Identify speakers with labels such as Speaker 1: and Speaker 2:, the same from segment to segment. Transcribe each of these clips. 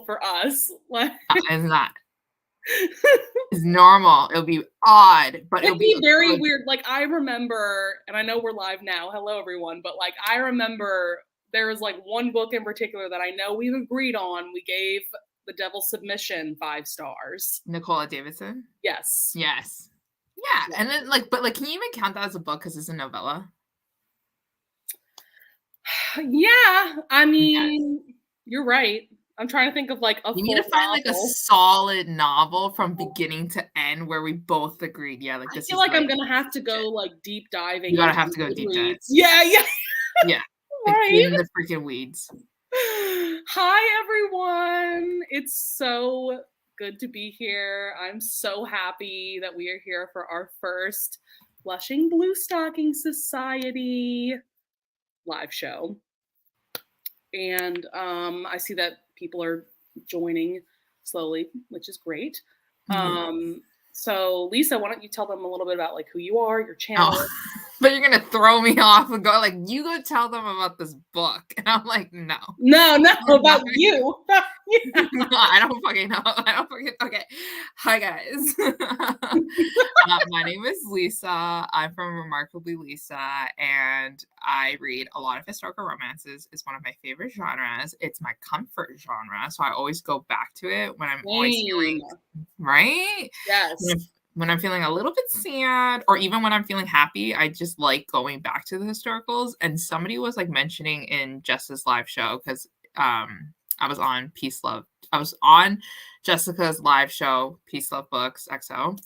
Speaker 1: for us. Like,
Speaker 2: it's not. It's normal. It'll be odd, but
Speaker 1: it'd be very weird. Like, I remember, and I know we're live now. Hello, everyone. But like, I remember there was like one book in particular that I know we've agreed on. We gave The Devil's Submission 5 stars.
Speaker 2: Nicola Davidson?
Speaker 1: Yes.
Speaker 2: Yes. Yeah. And then but can you even count that as a book because it's a novella?
Speaker 1: Yeah. I mean, you're right. I'm trying to think of like a
Speaker 2: You need to find like a solid novel from beginning to end where we both agreed. Yeah, like this.
Speaker 1: I feel like I'm gonna have to go like deep diving.
Speaker 2: You gotta have to go deep dive.
Speaker 1: Yeah.
Speaker 2: Yeah. Like
Speaker 1: Right?
Speaker 2: in the freaking weeds.
Speaker 1: Hi everyone. It's so good to be here. I'm so happy that we are here for our first Blushing Bluestocking Society live show. And I see that people are joining slowly, which is great. So Lisa, why don't you tell them a little bit about like who you are, your channel?
Speaker 2: But you're gonna throw me off and go like, you go tell them about this book, and I'm like, no,
Speaker 1: about you.
Speaker 2: No, I don't fucking know. Okay. Hi guys. My name is Lisa. I'm from Remarkably Lisa, and I read a lot of historical romances. It's one of my favorite genres. It's my comfort genre, so I always go back to it when I'm always feeling right.
Speaker 1: Yes.
Speaker 2: When I'm feeling a little bit sad, or even when I'm feeling happy, I just like going back to the historicals. And somebody was like mentioning in Jessica's live show, because I was on Peace Love. I was on Jessica's live show, Peace Love Books XO,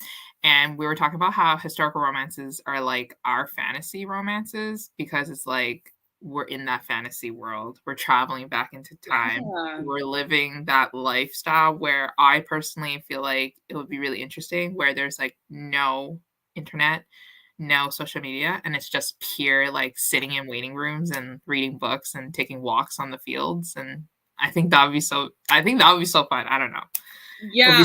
Speaker 2: and we were talking about how historical romances are like our fantasy romances, because it's like we're in that fantasy world. We're traveling back into time. Yeah. We're living that lifestyle where I personally feel like it would be really interesting, where there's like no internet, no social media, and it's just pure like sitting in waiting rooms and reading books and taking walks on the fields. And I think that would be so fun. I don't know.
Speaker 1: Yeah,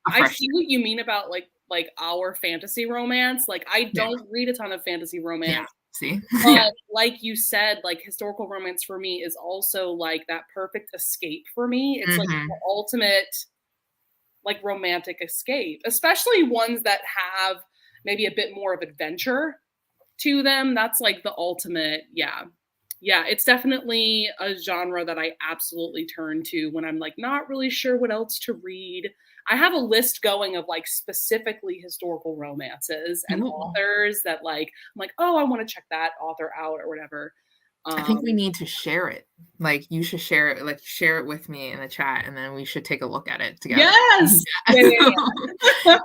Speaker 1: I see what you mean about like our fantasy romance. Like, I don't read a ton of fantasy romance.
Speaker 2: Yeah. See?
Speaker 1: But like you said, like historical romance for me is also like that perfect escape for me. It's like the ultimate like romantic escape, especially ones that have maybe a bit more of adventure to them. That's like the ultimate. Yeah, it's definitely a genre that I absolutely turn to when I'm like not really sure what else to read. I have a list going of like specifically historical romances and authors that like I'm like, oh, I want to check that author out or whatever.
Speaker 2: I think we need to share it. Like, you should share it. Like, share it with me in the chat, and then we should take a look at it together.
Speaker 1: Yes.
Speaker 2: It'd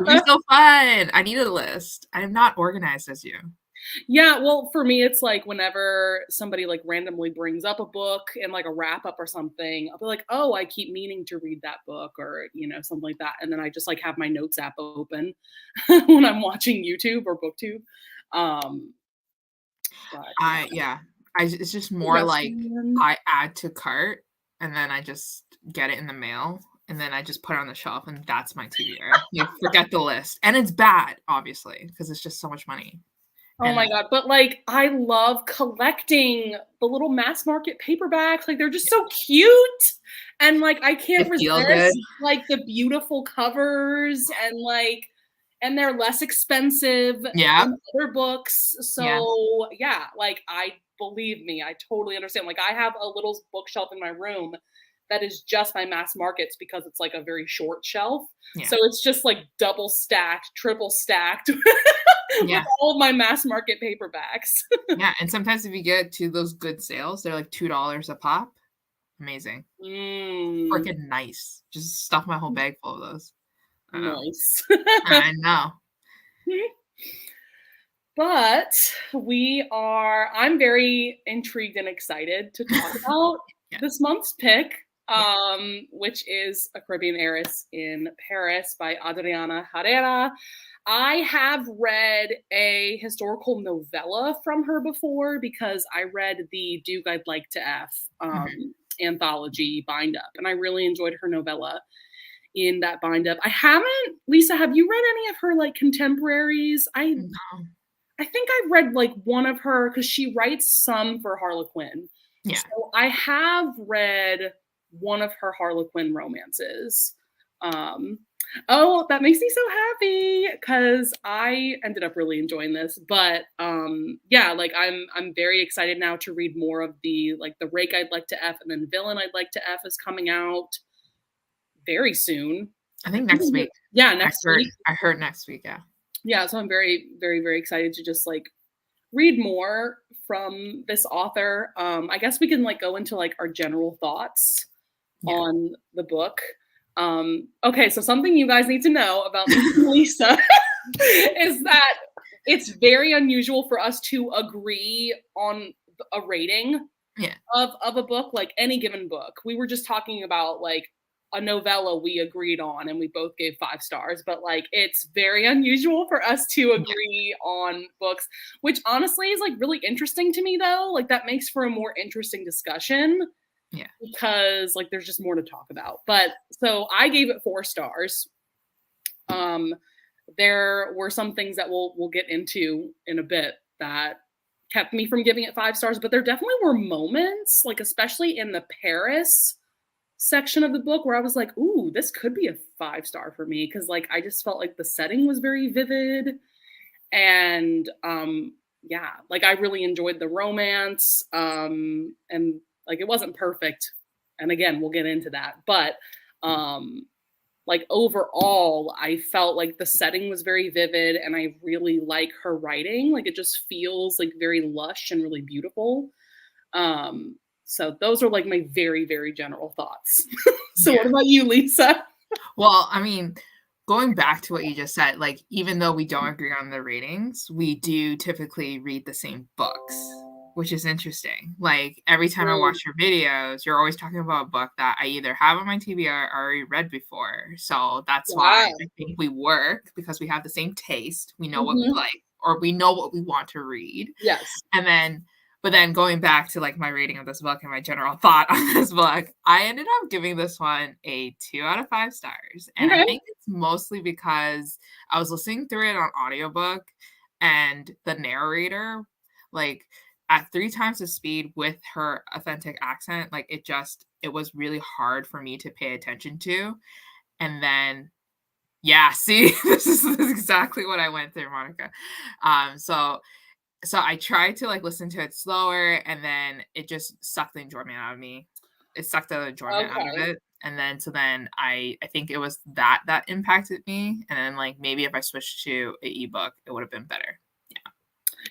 Speaker 2: be so fun. I need a list. I'm not organized as you.
Speaker 1: Yeah, well, for me, it's like whenever somebody like randomly brings up a book in like a wrap up or something, I'll be like, oh, I keep meaning to read that book, or, you know, something like that. And then I just like have my notes app open when I'm watching YouTube or BookTube.
Speaker 2: It's just more like I add to cart and then I just get it in the mail. And then I just put it on the shelf, and that's my TBR. You forget the list. And it's bad, obviously, because it's just so much money.
Speaker 1: Oh my God. But like, I love collecting the little mass market paperbacks. Like, they're just so cute. And like, I can't resist like the beautiful covers, and like, and they're less expensive than other books. So yeah, like, believe me, I totally understand. Like, I have a little bookshelf in my room that is just my mass markets, because it's like a very short shelf. So it's just like double stacked, triple stacked with all of my mass market paperbacks.
Speaker 2: Yeah, and sometimes if you get to those good sales, they're like $2 a pop. Amazing. Freaking nice. Just stuff my whole bag full of those.
Speaker 1: Nice.
Speaker 2: I know.
Speaker 1: But I'm very intrigued and excited to talk about this month's pick, which is A Caribbean Heiress in Paris by Adriana Herrera. I have read a historical novella from her before, because I read the Duke I'd Like to F anthology bind up, and I really enjoyed her novella in that bind up. Lisa, have you read any of her like contemporaries? I think I've read like one of her, because she writes some for Harlequin.
Speaker 2: Yeah.
Speaker 1: So I have read one of her Harlequin romances. Oh, that makes me so happy because I ended up really enjoying this. But yeah, like I'm very excited now to read more of the Rake I'd Like to F and then Villain I'd Like to F is coming out very soon.
Speaker 2: I think next week.
Speaker 1: Yeah, next week.
Speaker 2: I heard next week, yeah.
Speaker 1: Yeah, so I'm very, very, very excited to just like read more from this author. I guess we can like go into like our general thoughts on the book. Okay, so something you guys need to know about me and Lisa is that it's very unusual for us to agree on a rating of a book, like any given book. We were just talking about like a novella we agreed on and we both gave 5 stars, but like it's very unusual for us to agree on books, which honestly is like really interesting to me though. Like that makes for a more interesting discussion. Yeah. Because like there's just more to talk about. But so I gave it 4 stars. There were some things that we'll get into in a bit that kept me from giving it 5 stars, but there definitely were moments, like especially in the Paris section of the book where I was like, ooh, this could be a 5-star for me, because like I just felt like the setting was very vivid, and yeah, like I really enjoyed the romance, and like it wasn't perfect, and again we'll get into that, but like overall I felt like the setting was very vivid and I really like her writing. Like it just feels like very lush and really beautiful. So those are like my very, very general thoughts. So what about you, Lisa?
Speaker 2: Well, I mean, going back to what you just said, like even though we don't agree on the ratings, we do typically read the same books, which is interesting. Like every time I watch your videos, you're always talking about a book that I either have on my TBR or already read before. So that's why I think we work, because we have the same taste. We know what we like, or we know what we want to read.
Speaker 1: Yes.
Speaker 2: But then going back to like my rating of this book and my general thought on this book, I ended up giving this one a 2 out of 5 stars. And I think it's mostly because I was listening through it on audiobook, and the narrator, like at 3 times the speed with her authentic accent, like it was really hard for me to pay attention to. And then see, this is exactly what I went through, Monica. So I tried to like listen to it slower, and then it just sucked the enjoyment out of me. It sucked the enjoyment out of it. And then I think it was that impacted me. And then like maybe if I switched to an ebook, it would have been better.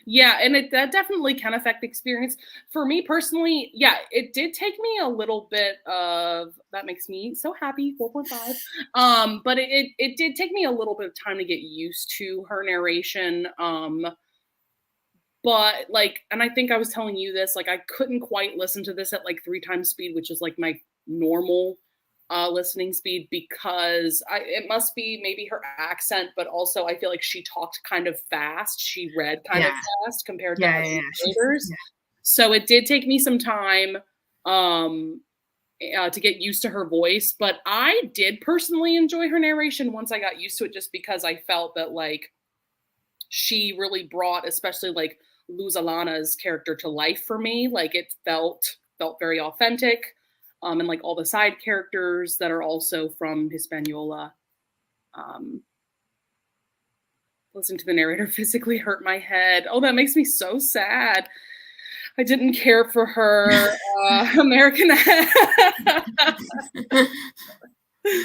Speaker 1: Yeah, and that definitely can affect the experience. For me personally, yeah, it did take me a little bit of, that makes me so happy, 4.5. But it did take me a little bit of time to get used to her narration. But like, and I think I was telling you this, like I couldn't quite listen to this at like 3 times speed, which is like my normal listening speed, because it must be maybe her accent, but also I feel like she talked kind of fast. She read kind of fast compared to other readers. So it did take me some time to get used to her voice, but I did personally enjoy her narration once I got used to it, just because I felt that like she really brought, especially like Luz Alana's character, to life for me. Like it felt very authentic. And like all the side characters that are also from Hispaniola. Listening to the narrator physically hurt my head. Oh, that makes me so sad. I didn't care for her American.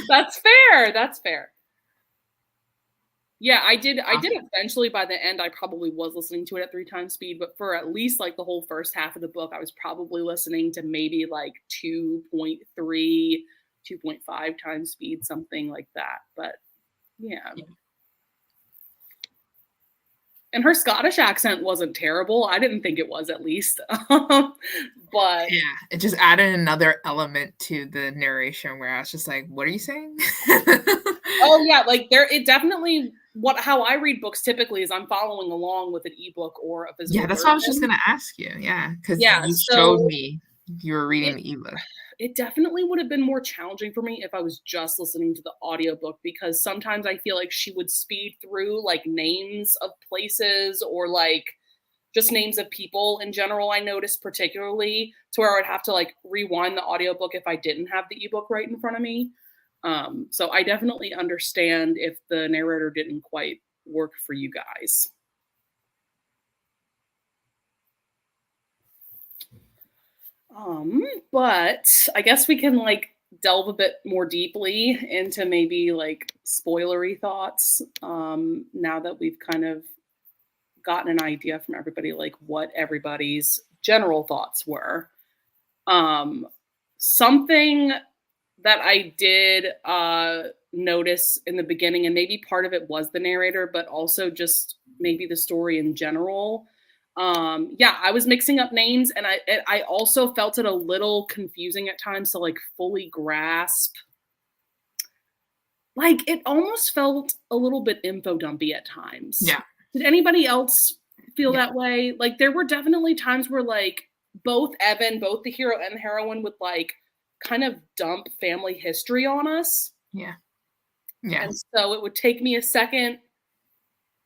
Speaker 1: That's fair. That's fair. Yeah, I did eventually. By the end, I probably was listening to it at 3 times speed, but for at least like the whole first half of the book, I was probably listening to maybe like 2.3, 2.5 times speed, something like that. But yeah. And her Scottish accent wasn't terrible. I didn't think it was, at least. But
Speaker 2: yeah, it just added another element to the narration where I was just like, what are you saying?
Speaker 1: Oh yeah, like it definitely, how I read books typically is I'm following along with an ebook or a physical.
Speaker 2: Yeah, that's what I was just gonna ask you. Yeah, because you showed me you were reading the ebook.
Speaker 1: It definitely would have been more challenging for me if I was just listening to the audiobook, because sometimes I feel like she would speed through like names of places, or like just names of people in general, I noticed particularly, to where I would have to like rewind the audiobook if I didn't have the ebook right in front of me. So I definitely understand if the narrator didn't quite work for you guys. But I guess we can like delve a bit more deeply into maybe like spoilery thoughts, now that we've kind of gotten an idea from everybody, like what everybody's general thoughts were. Something that I did notice in the beginning, and maybe part of it was the narrator, but also just maybe the story in general. I was mixing up names, and I also felt it a little confusing at times to like fully grasp. Like it almost felt a little bit info dumpy at times.
Speaker 2: Yeah.
Speaker 1: Did anybody else feel that way? Like there were definitely times where like both the hero and the heroine, would like kind of dump family history on us.
Speaker 2: Yeah. Yeah.
Speaker 1: And so it would take me a second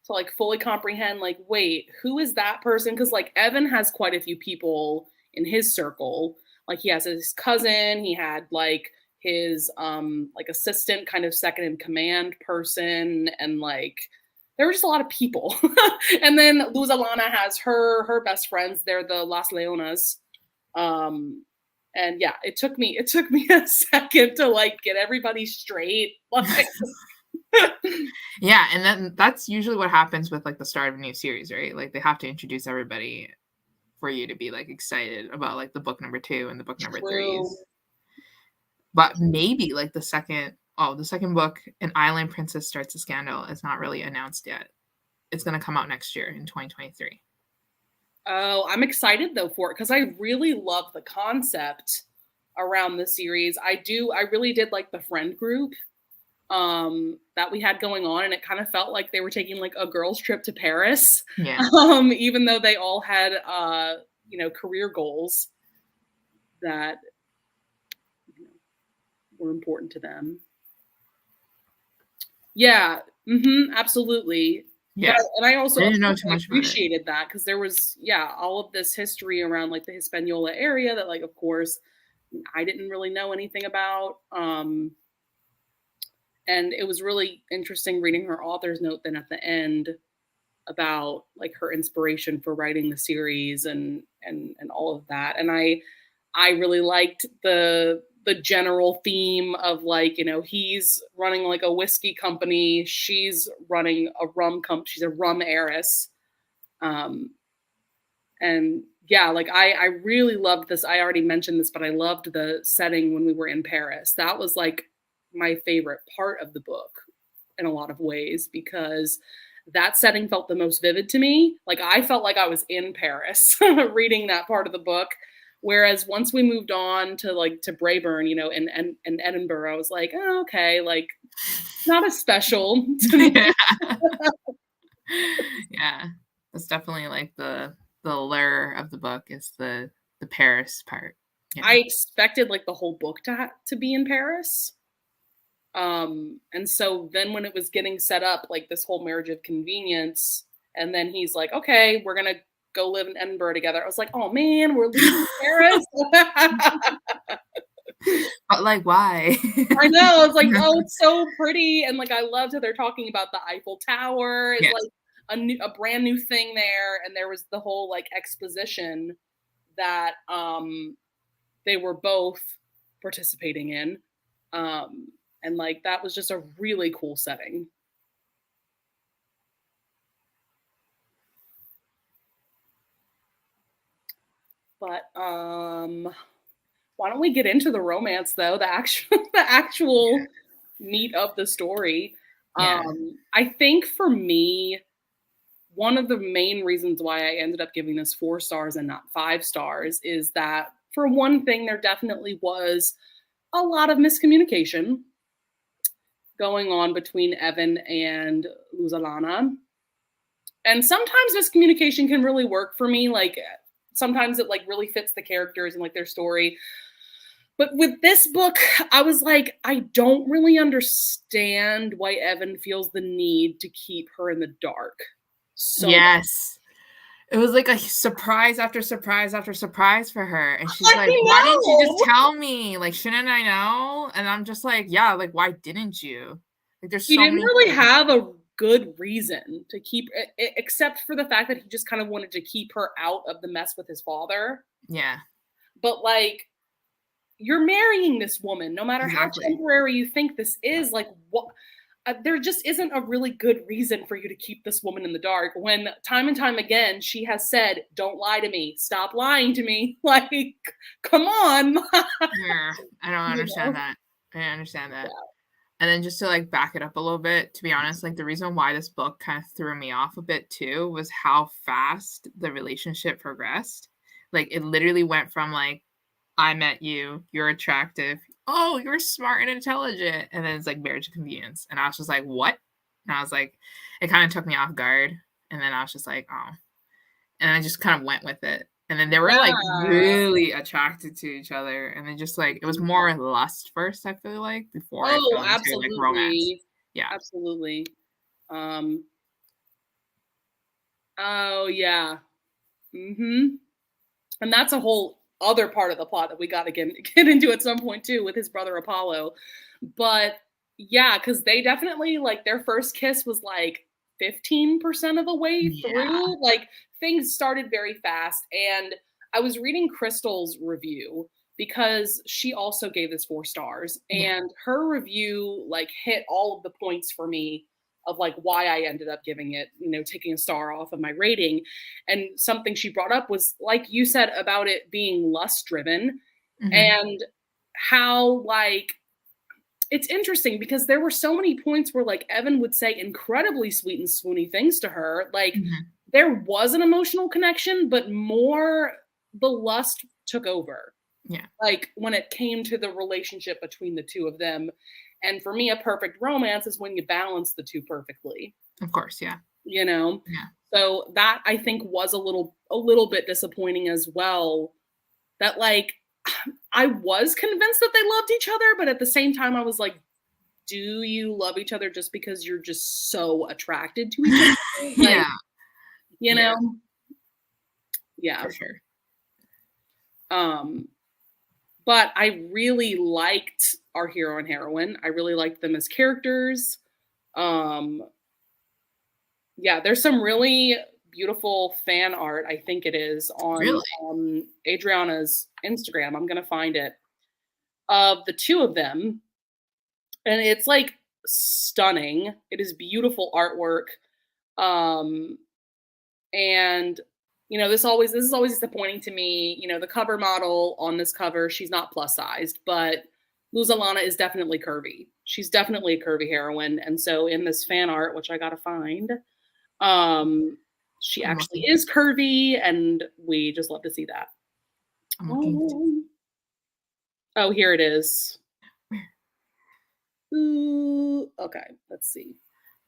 Speaker 1: to like fully comprehend, like, wait, who is that person? Because like Evan has quite a few people in his circle. Like he has his cousin, he had like his like assistant, kind of second in command person, and like there were just a lot of people. And then Luz Alana has her best friends. They're the Las Leonas. And yeah, it took me a second to like get everybody straight. Like
Speaker 2: yeah, and then that's usually what happens with like the start of a new series, right? Like they have to introduce everybody for you to be like excited about like the book number 2 and the book number 3. But maybe like the second book, An Island Princess Starts a Scandal, is not really announced yet. It's going to come out next year in 2023.
Speaker 1: Oh, I'm excited though for it, because I really love the concept around the series. I really did like the friend group that we had going on, and it kind of felt like they were taking like a girls' trip to Paris.
Speaker 2: Yeah.
Speaker 1: Even though they all had career goals that were important to them. Yeah, absolutely.
Speaker 2: Yeah,
Speaker 1: and I also
Speaker 2: didn't know too much
Speaker 1: appreciated that, because there was all of this history around like the Hispaniola area that like of course I didn't really know anything about. And it was really interesting reading her author's note then at the end about like her inspiration for writing the series and all of that. And I really liked the general theme of like, he's running like a whiskey company. She's running a rum company. She's a rum heiress. And yeah, like I really loved this. I already mentioned this, but I loved the setting when we were in Paris. That was like my favorite part of the book in a lot of ways, because that setting felt the most vivid to me. Like I felt like I was in Paris reading that part of the book. Whereas once we moved on to Braeburn, and Edinburgh, I was like, oh, okay, like not as special to me.
Speaker 2: Yeah, that's definitely like the lure of the book is the Paris part.
Speaker 1: Yeah. I expected like the whole book to be in Paris. And so then when it was getting set up, like this whole marriage of convenience, and then he's like, okay, we're going to go live in Edinburgh together. I was like, oh man, we're leaving Paris.
Speaker 2: But like, why?
Speaker 1: I know. It's like, oh, it's so pretty. And like, I loved how they're talking about the Eiffel Tower. It's like a brand new thing there. And there was the whole like exposition that they were both participating in. And like, that was just a really cool setting. But why don't we get into the romance though, the actual meat of the story.
Speaker 2: Yeah.
Speaker 1: I think for me, one of the main reasons why I ended up giving this 4 stars and not 5 stars is that, for one thing, there definitely was a lot of miscommunication going on between Evan and Luz Alana. And sometimes miscommunication can really work for me. Like sometimes it like really fits the characters and like their story. But with this book, I was like, I don't really understand why Evan feels the need to keep her in the dark. So
Speaker 2: yes. it was like a surprise after surprise after surprise for her. And she's
Speaker 1: I
Speaker 2: like, why didn't you just
Speaker 1: know.
Speaker 2: tell me? Like, shouldn't I know? And I'm just like, yeah, like, why didn't you? Like, there's
Speaker 1: He
Speaker 2: so
Speaker 1: didn't
Speaker 2: many
Speaker 1: really
Speaker 2: things.
Speaker 1: have a good reason to keep it, except for the fact that he just kind of wanted to keep her out of the mess with his father.
Speaker 2: Yeah,
Speaker 1: But like, you're marrying this woman, no matter how
Speaker 2: exactly.
Speaker 1: temporary you think this is. Like, what? There just isn't a really good reason for you to keep this woman in the dark when time and time again she has said, "Don't lie to me. Stop lying to me." Like, come on.
Speaker 2: Yeah, I don't
Speaker 1: You
Speaker 2: understand
Speaker 1: know?
Speaker 2: that. I understand
Speaker 1: Yeah.
Speaker 2: that. And then just to like back it up a little bit, to be honest, like the reason why this book kind of threw me off a bit too was how fast the relationship progressed. Like it literally went from like, I met you, you're attractive, oh, you're smart and intelligent, and then it's like marriage of convenience. And I was just like, what? And I was like, it kind of took me off guard. And then I was just like, oh. And I just kind of went with it. And then they were like
Speaker 1: Yeah.
Speaker 2: really attracted to each other. And then just like it was more lust first, I feel like, before it
Speaker 1: Oh,
Speaker 2: fell into like romance.
Speaker 1: absolutely.
Speaker 2: Yeah.
Speaker 1: Absolutely. Um, oh yeah. Mm-hmm. And that's a whole other part of the plot that we got to get into at some point too with his brother Apollo. But yeah, because they definitely like their first kiss was like 15% of the way
Speaker 2: Yeah.
Speaker 1: through. Like things started very fast. And I was reading Crystal's review because she also gave this 4 stars.
Speaker 2: Yeah.
Speaker 1: And her review like hit all of the points for me of like why I ended up giving it, taking a star off of my rating. And something she brought up was like you said about it being lust driven
Speaker 2: Mm-hmm.
Speaker 1: and how like it's interesting because there were so many points where like Evan would say incredibly sweet and swoony things to her. Like
Speaker 2: Mm-hmm.
Speaker 1: there was an emotional connection, but more the lust took over.
Speaker 2: Yeah.
Speaker 1: Like when it came to the relationship between the two of them. And for me, a perfect romance is when you balance the two perfectly,
Speaker 2: Of course. Yeah.
Speaker 1: you know?
Speaker 2: Yeah.
Speaker 1: So that I think was a little bit disappointing as well. That like I was convinced that they loved each other, but at the same time I was like, do you love each other just because you're just so attracted to each other? Like,
Speaker 2: Yeah.
Speaker 1: you
Speaker 2: Yeah.
Speaker 1: know? Yeah.
Speaker 2: For sure.
Speaker 1: But I really liked our hero and heroine. I really liked them as characters. Um, yeah, there's some really beautiful fan art, I think it is, on
Speaker 2: Really?
Speaker 1: Adriana's Instagram. I'm going to find it, of the two of them. And it's like stunning. It is beautiful artwork. Um, and this is always disappointing to me. The cover model on this cover, she's not plus sized, but Luz Alana is definitely curvy. She's definitely a curvy heroine. And so in this fan art, which I gotta find, she
Speaker 2: I'm
Speaker 1: actually
Speaker 2: looking.
Speaker 1: is curvy, and we just love to see that.
Speaker 2: I'm looking.
Speaker 1: Oh, here it is. Ooh, okay, let's see.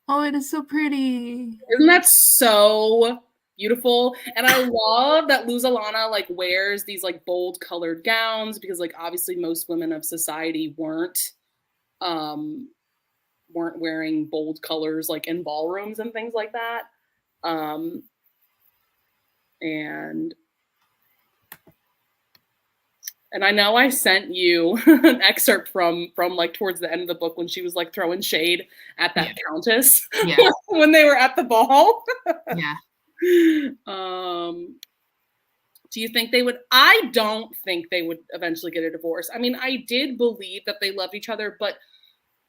Speaker 2: Oh, it is so pretty.
Speaker 1: Isn't that so beautiful? And I love that Luz Alana like wears these like bold colored gowns because like obviously most women of society um weren't wearing bold colors like in ballrooms and things like that. Um and I know I sent you an excerpt from like towards the end of the book when she was like throwing shade at
Speaker 2: Yeah.
Speaker 1: that countess
Speaker 2: Yeah.
Speaker 1: when they were at the ball.
Speaker 2: Yeah.
Speaker 1: Do you think they would? I don't think they would eventually get a divorce. I mean, I did believe that they loved each other, but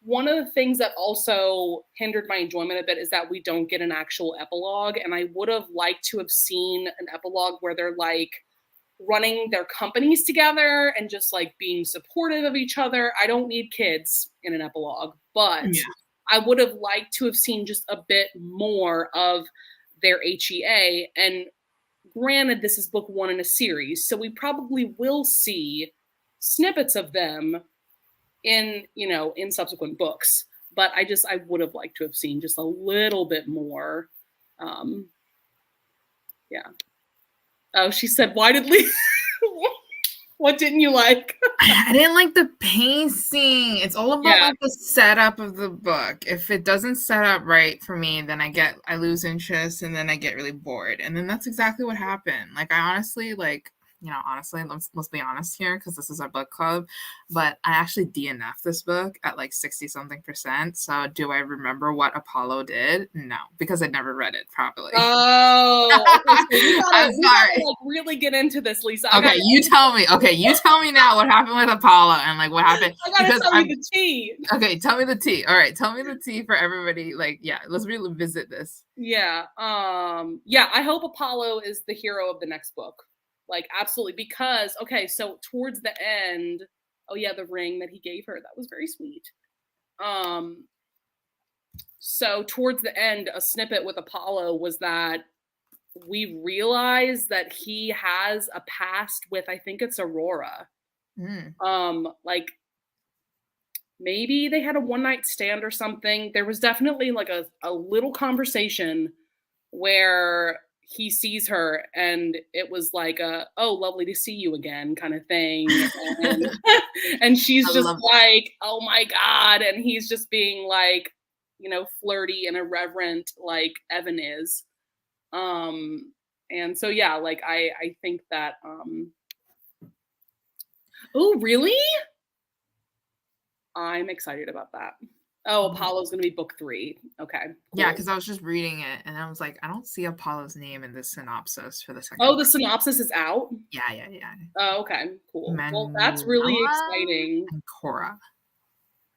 Speaker 1: one of the things that also hindered my enjoyment a bit is that we don't get an actual epilogue. And I would have liked to have seen an epilogue where they're like running their companies together and just like being supportive of each other. I don't need kids in an epilogue, but
Speaker 2: Yeah.
Speaker 1: I would have liked to have seen just a bit more of their HEA. And granted, this is book 1 in a series, so we probably will see snippets of them in subsequent books. But I would have liked to have seen just a little bit more. Yeah. Oh, she said, why did Lee? What didn't you like?
Speaker 2: I didn't like the pacing. It's all about like the setup of the book. If it doesn't set up right for me, then I lose interest, and then I get really bored. And then that's exactly what happened. Like I honestly honestly, let's be honest here, because this is our book club, but I actually DNF'd this book at like 60-something%. So do I remember what Apollo did? No, because I never read it properly.
Speaker 1: Oh, okay, so we gotta like really get into this, Lisa.
Speaker 2: You tell me. Okay, you tell me now what happened with Apollo and like what happened.
Speaker 1: I gotta tell you the tea.
Speaker 2: Okay, tell me the tea. All right, tell me the tea for everybody. Like, yeah, let's revisit this.
Speaker 1: Yeah. I hope Apollo is the hero of the next book. Like, absolutely. Because, okay, so towards the end, the ring that he gave her, that was very sweet. So towards the end, a snippet with Apollo was that we realized that he has a past with, I think it's Aurora. Like, maybe they had a one-night stand or something. There was definitely like a little conversation where he sees her and it was like oh, lovely to see you again kind of thing. And she's just like, oh my God. And he's just being like, flirty and irreverent like Evan is. And so, yeah, like I think that, oh, really? I'm excited about that. Oh, Apollo's going to be book 3. Okay. Cool.
Speaker 2: Yeah, because I was just reading it and I was like, I don't see Apollo's name in the synopsis for the second.
Speaker 1: Oh, the synopsis is out?
Speaker 2: Yeah.
Speaker 1: Oh, okay. Cool. Well, that's really exciting.
Speaker 2: And Cora.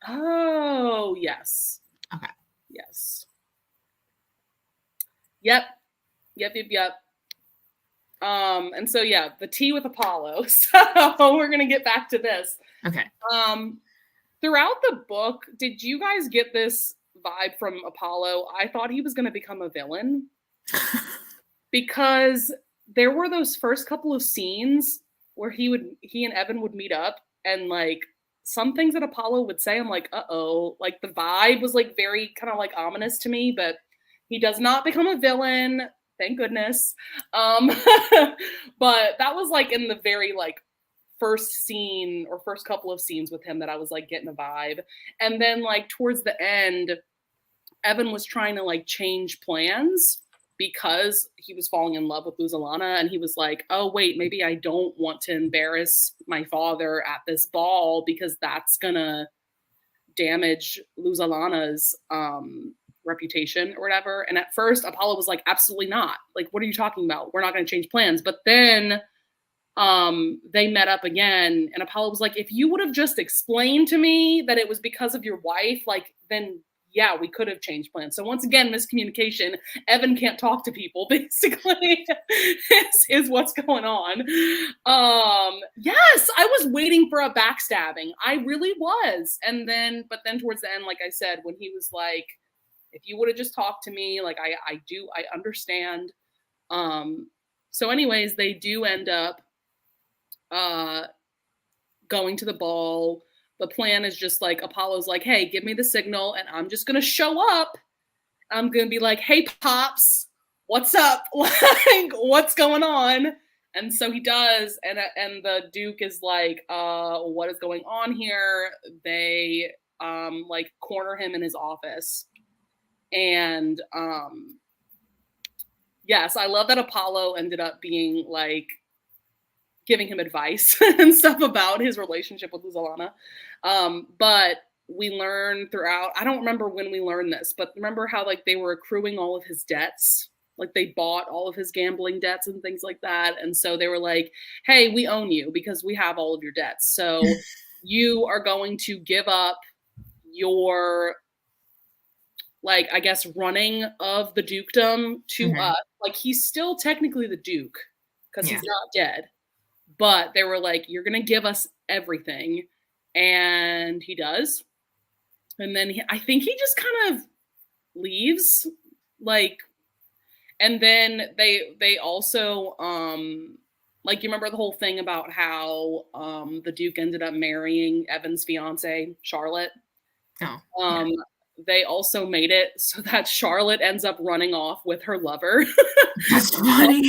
Speaker 1: Oh, yes.
Speaker 2: Okay.
Speaker 1: Yes. Yep. And so, yeah, the tea with Apollo. So we're going to get back to this.
Speaker 2: Okay.
Speaker 1: Throughout the book, did you guys get this vibe from Apollo? I thought he was going to become a villain because there were those first couple of scenes where he and Evan would meet up, and like some things that Apollo would say, I'm like, uh-oh, like the vibe was like very kind of like ominous to me, but he does not become a villain. Thank goodness. But that was like in the very like first scene or first couple of scenes with him that I was like getting a vibe. And then like towards the end, Evan was trying to like change plans because he was falling in love with Luzalana, and he was like, oh wait, maybe I don't want to embarrass my father at this ball because that's gonna damage Luzalana's reputation or whatever. And at first Apollo was like, absolutely not. Like, what are you talking about? We're not going to change plans. But then they met up again, and Apollo was like, if you would have just explained to me that it was because of your wife, like, then yeah, we could have changed plans. So once again, miscommunication. Evan can't talk to people, basically, is what's going on. Yes, I was waiting for a backstabbing. I really was. But then towards the end, like I said, when he was like, if you would have just talked to me, like I understand. So anyways, they do end up going to the ball. The plan is just like, Apollo's like, hey, give me the signal and I'm just going to show up. I'm going to be like, hey, Pops, what's up? Like, what's going on? And so he does. And the Duke is like, what is going on here? They like corner him in his office. And yes, I love that Apollo ended up being like giving him advice and stuff about his relationship with Luzalana. But we learn throughout, I don't remember when we learned this, but remember how like they were accruing all of his debts? Like they bought all of his gambling debts and things like that. And so they were like, hey, we own you because we have all of your debts. So you are going to give up your, like, I guess, running of the dukedom to us. Like, he's still technically the Duke because he's not dead. But they were like, you're going to give us everything. And he does. And then I think he just kind of leaves. Like, and then they also, like, you remember the whole thing about how the Duke ended up marrying Evan's fiance, Charlotte?
Speaker 2: Oh.
Speaker 1: They also made it so that Charlotte ends up running off with her lover.
Speaker 2: That's funny.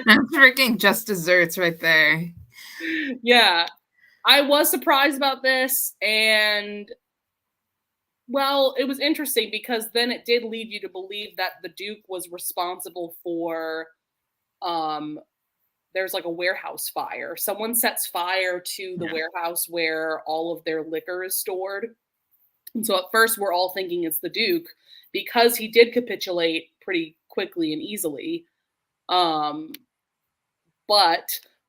Speaker 2: That's freaking just desserts right there.
Speaker 1: Yeah. I was surprised about this, and well, it was interesting because then it did lead you to believe that the Duke was responsible for there's like a warehouse fire. Someone sets fire to the warehouse where all of their liquor is stored. And so at first we're all thinking it's the Duke because he did capitulate pretty quickly and easily. But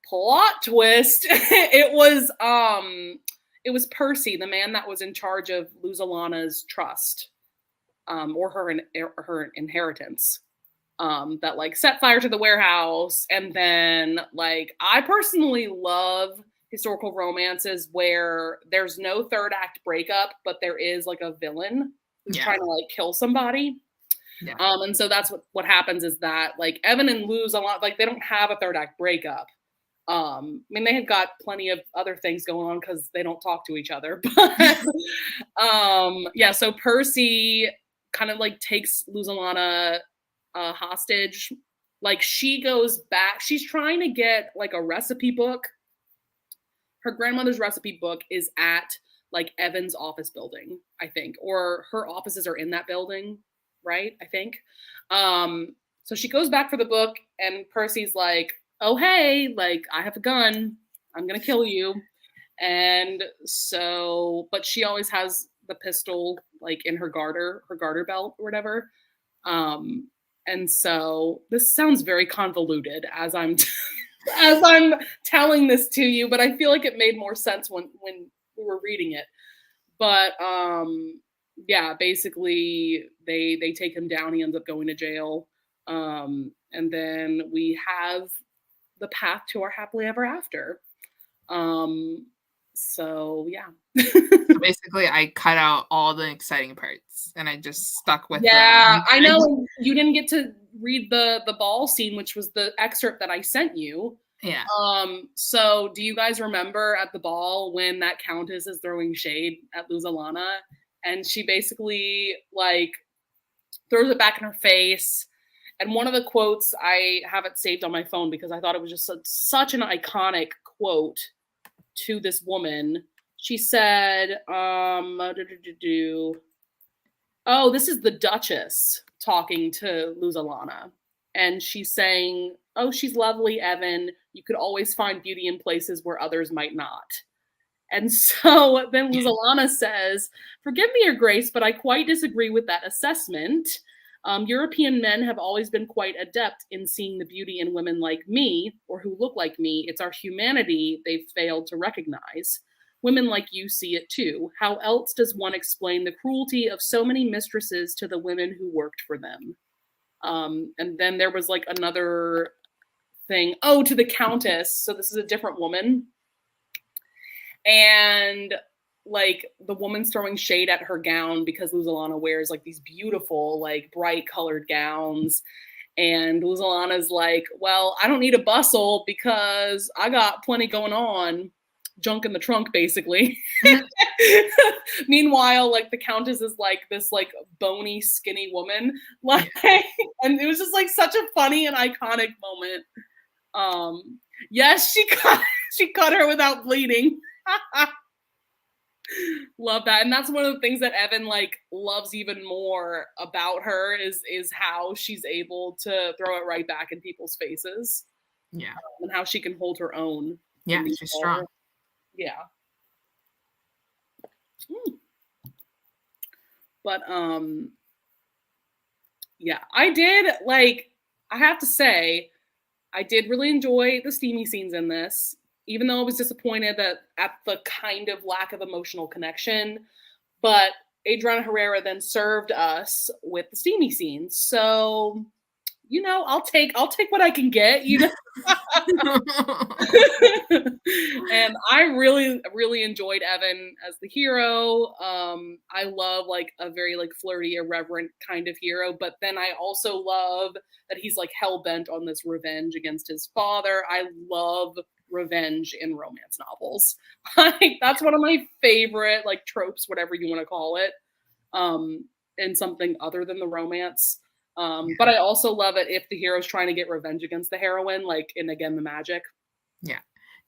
Speaker 1: plot twist, it was Percy, the man that was in charge of Luzalana's trust, or her inheritance, that like set fire to the warehouse. And then like I personally love historical romances where there's no third act breakup, but there is like a villain who's trying to like kill somebody. Yeah. And so that's what happens is that like Evan and Luzalana, like they don't have a third act breakup. I mean, they have got plenty of other things going on because they don't talk to each other. But yeah, so Percy kind of like takes Luzalana hostage. Like she goes back, she's trying to get like a recipe book. Her grandmother's recipe book is at like Evan's office building, I think, or her offices are in that building, right? I think. So she goes back for the book, and Percy's like, oh, hey, like, I have a gun. I'm going to kill you. And so, but she always has the pistol, like, in her garter belt or whatever. And so this sounds very convoluted as I'm as I'm telling this to you, but I feel like it made more sense when we were reading it. But yeah, basically they take him down. He ends up going to jail. And then we have the path to our happily ever after. So yeah.
Speaker 2: So basically, I cut out all the exciting parts and I just stuck with
Speaker 1: them. I know you didn't get to read the ball scene, which was the excerpt that I sent you.
Speaker 2: Yeah.
Speaker 1: So do you guys remember at the ball when that countess is throwing shade at Luzalana, and she basically like throws it back in her face? And one of the quotes, I have it saved on my phone because I thought it was just such an iconic quote to this woman. She said, oh, this is the Duchess talking to Luzalana. And she's saying, oh, she's lovely, Evan. You could always find beauty in places where others might not. And so then Luzalana says, forgive me, Your Grace, but I quite disagree with that assessment. European men have always been quite adept in seeing the beauty in women like me, or who look like me. It's our humanity they've failed to recognize. Women like you see it too. How else does one explain the cruelty of so many mistresses to the women who worked for them? And then there was like another thing. Oh, to the Countess. So this is a different woman. And like the woman's throwing shade at her gown because Luzalana wears like these beautiful, like bright colored gowns. And Luzalana's like, well, I don't need a bustle because I got plenty going on. Junk in the trunk, basically. Meanwhile, like the Countess is like this like bony, skinny woman. Like, and it was just like such a funny and iconic moment. Yes, she cut her without bleeding. Love that. And that's one of the things that Evan like loves even more about her is how she's able to throw it right back in people's faces.
Speaker 2: Yeah.
Speaker 1: And how she can hold her own.
Speaker 2: Yeah, she's strong.
Speaker 1: Yeah. But yeah, I have to say, I did really enjoy the steamy scenes in this, even though I was disappointed at the kind of lack of emotional connection. But Adriana Herrera then served us with the steamy scenes. So, you know, I'll take what I can get, you know. And I really, really enjoyed Evan as the hero. I love like a very like flirty, irreverent kind of hero, but then I also love that he's like hell-bent on this revenge against his father. I love revenge in romance novels. Like that's one of my favorite like tropes, whatever you want to call it, in something other than the romance. But I also love it if the hero's trying to get revenge against the heroine, like in Again the Magic.
Speaker 2: Yeah.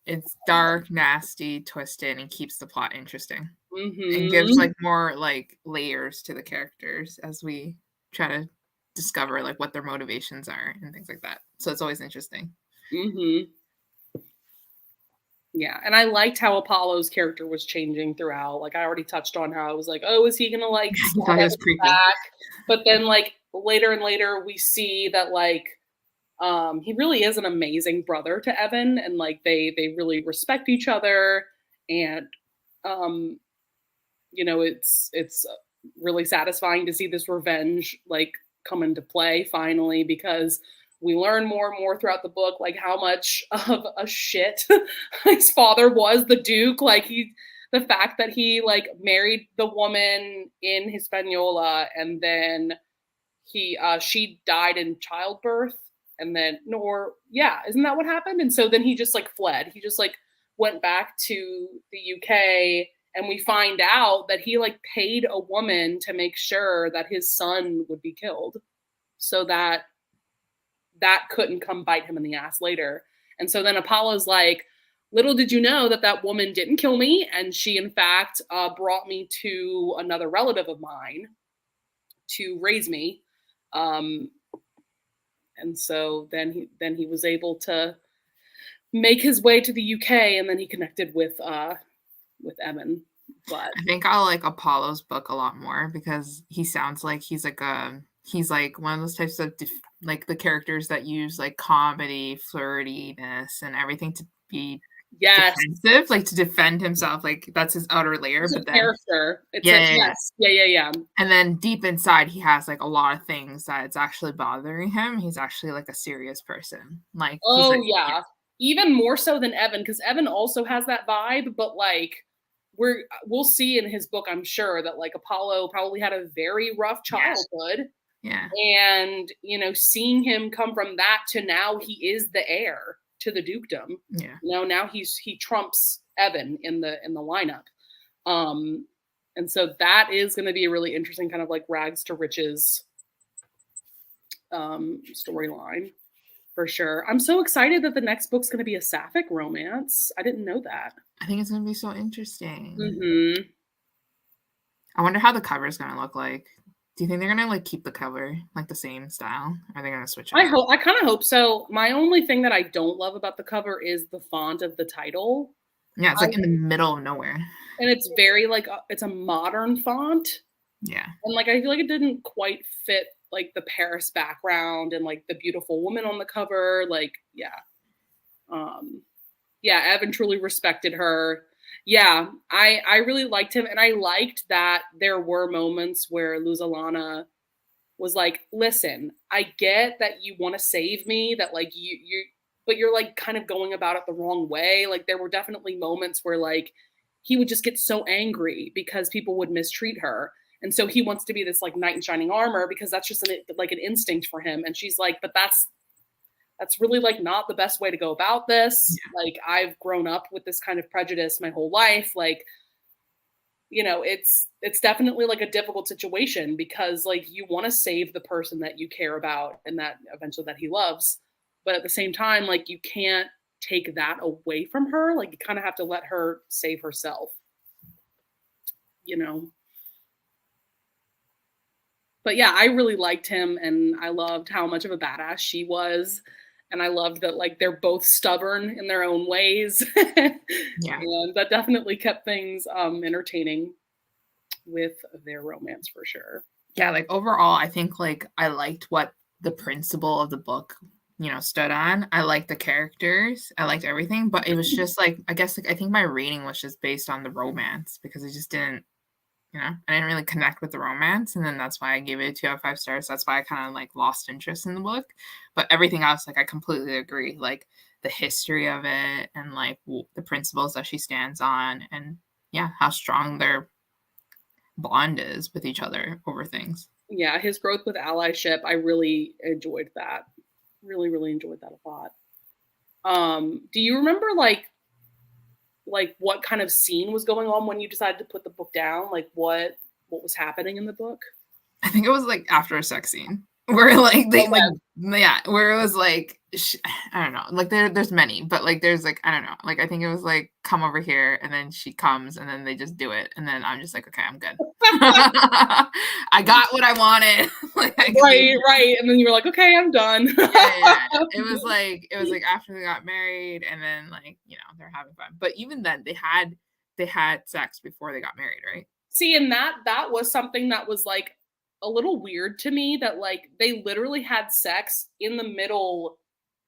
Speaker 2: It's dark, nasty, twisted, and keeps the plot interesting. And gives,
Speaker 1: Mm-hmm.
Speaker 2: like, more, like, layers to the characters as we try to discover, like, what their motivations are and things like that. So it's always interesting.
Speaker 1: Mm-hmm. Yeah, and I liked how Apollo's character was changing throughout. Like, I already touched on how I was like, oh, is he gonna, like,
Speaker 2: You
Speaker 1: stab
Speaker 2: thought he was
Speaker 1: Evan
Speaker 2: creepy.
Speaker 1: back? But then, like, later and later, we see that, like, he really is an amazing brother to Evan, and, like, they really respect each other, and, um, you know, it's really satisfying to see this revenge, like, come into play finally, because we learn more and more throughout the book, like, how much of a shit his father was, the Duke. Like, the fact that he, like, married the woman in Hispaniola, and then she died in childbirth, and then, nor yeah, isn't that what happened? And so then he just, like, fled. He just, like, went back to the UK, and we find out that he, like, paid a woman to make sure that his son would be killed, so that couldn't come bite him in the ass later. And so then Apollo's like, little did you know that that woman didn't kill me, and she in fact brought me to another relative of mine to raise me. Um, and so then he was able to make his way to the UK, and then he connected with Evan. But
Speaker 2: I think I like Apollo's book a lot more because he sounds like he's like one of those types of like the characters that use like comedy, flirtiness, and everything to be
Speaker 1: yes,
Speaker 2: defensive, like to defend himself. Like that's his outer layer.
Speaker 1: it's
Speaker 2: But
Speaker 1: a
Speaker 2: then
Speaker 1: character. It's a
Speaker 2: yeah.
Speaker 1: yes, yeah.
Speaker 2: And then deep inside, he has like a lot of things that it's actually bothering him. He's actually like a serious person. Like he's
Speaker 1: Oh
Speaker 2: like,
Speaker 1: yeah, even more so than Evan, because Evan also has that vibe. But like, we'll see in his book, I'm sure, that like Apollo probably had a very rough
Speaker 2: yeah,
Speaker 1: childhood,
Speaker 2: yeah,
Speaker 1: and you know, seeing him come from that to now he is the heir to the dukedom.
Speaker 2: yeah.
Speaker 1: You know, now he trumps Evan in the lineup. Um, and so that is going to be a really interesting kind of like rags to riches storyline for sure. I'm so excited that the next book's going to be a sapphic romance. I didn't know that.
Speaker 2: I think it's gonna be so interesting.
Speaker 1: Mm-hmm.
Speaker 2: I wonder how the cover is gonna look like. Do you think they're gonna like keep the cover like the same style? Or are they gonna switch it up?
Speaker 1: I kind of hope so. My only thing that I don't love about the cover is the font of the title.
Speaker 2: Yeah, it's like in the middle of nowhere.
Speaker 1: And it's very like it's a modern font,
Speaker 2: Yeah.
Speaker 1: and like I feel like it didn't quite fit like the Paris background and like the beautiful woman on the cover. Like, um, yeah, Evan truly respected her. Yeah, I really liked him, and I liked that there were moments where Luz Alana was like, listen, I get that you want to save me, that like you but you're like kind of going about it the wrong way. Like there were definitely moments where like he would just get so angry because people would mistreat her. And so he wants to be this like knight in shining armor because that's just like an instinct for him. And she's like, but that's really like not the best way to go about this.
Speaker 2: Yeah.
Speaker 1: Like I've grown up with this kind of prejudice my whole life. Like, you know, it's definitely like a difficult situation because like you want to save the person that you care about and that eventually that he loves, but at the same time like you can't take that away from her. Like you kind of have to let her save herself, you know. But yeah, I really liked him, and I loved how much of a badass she was, and I loved that like they're both stubborn in their own ways.
Speaker 2: Yeah.
Speaker 1: And that definitely kept things entertaining with their romance for sure.
Speaker 2: Yeah, like overall, I think like I liked what the principle of the book, stood on. I liked the characters. I liked everything, but it was just like I guess like I think my rating was just based on the romance because it just didn't, I didn't really connect with the romance, and then that's why I gave it 2 out of 5 stars. That's why I kind of like lost interest in the book. But everything else, like I completely agree. Like the history of it and like the principles that she stands on, and yeah, how strong their bond is with each other over things.
Speaker 1: Yeah, his growth with allyship, I really enjoyed that. Really, really enjoyed that a lot. Do you remember like what kind of scene was going on when you decided to put the book down? Like what was happening in the book?
Speaker 2: I think it was like after a sex scene. where like they
Speaker 1: Okay.
Speaker 2: like yeah, where it was like I don't know, like there's many, but like there's like I don't know, like I think it was like come over here, and then she comes, and then they just do it, and then I'm just like okay, I'm good. I got what I wanted. Like I can leave.
Speaker 1: Right, and then you were like, okay, I'm done.
Speaker 2: Yeah. It was like after they got married, and then like they're having fun, but even then they had sex before they got married, right?
Speaker 1: See, and that was something that was like a little weird to me, that like they literally had sex in the middle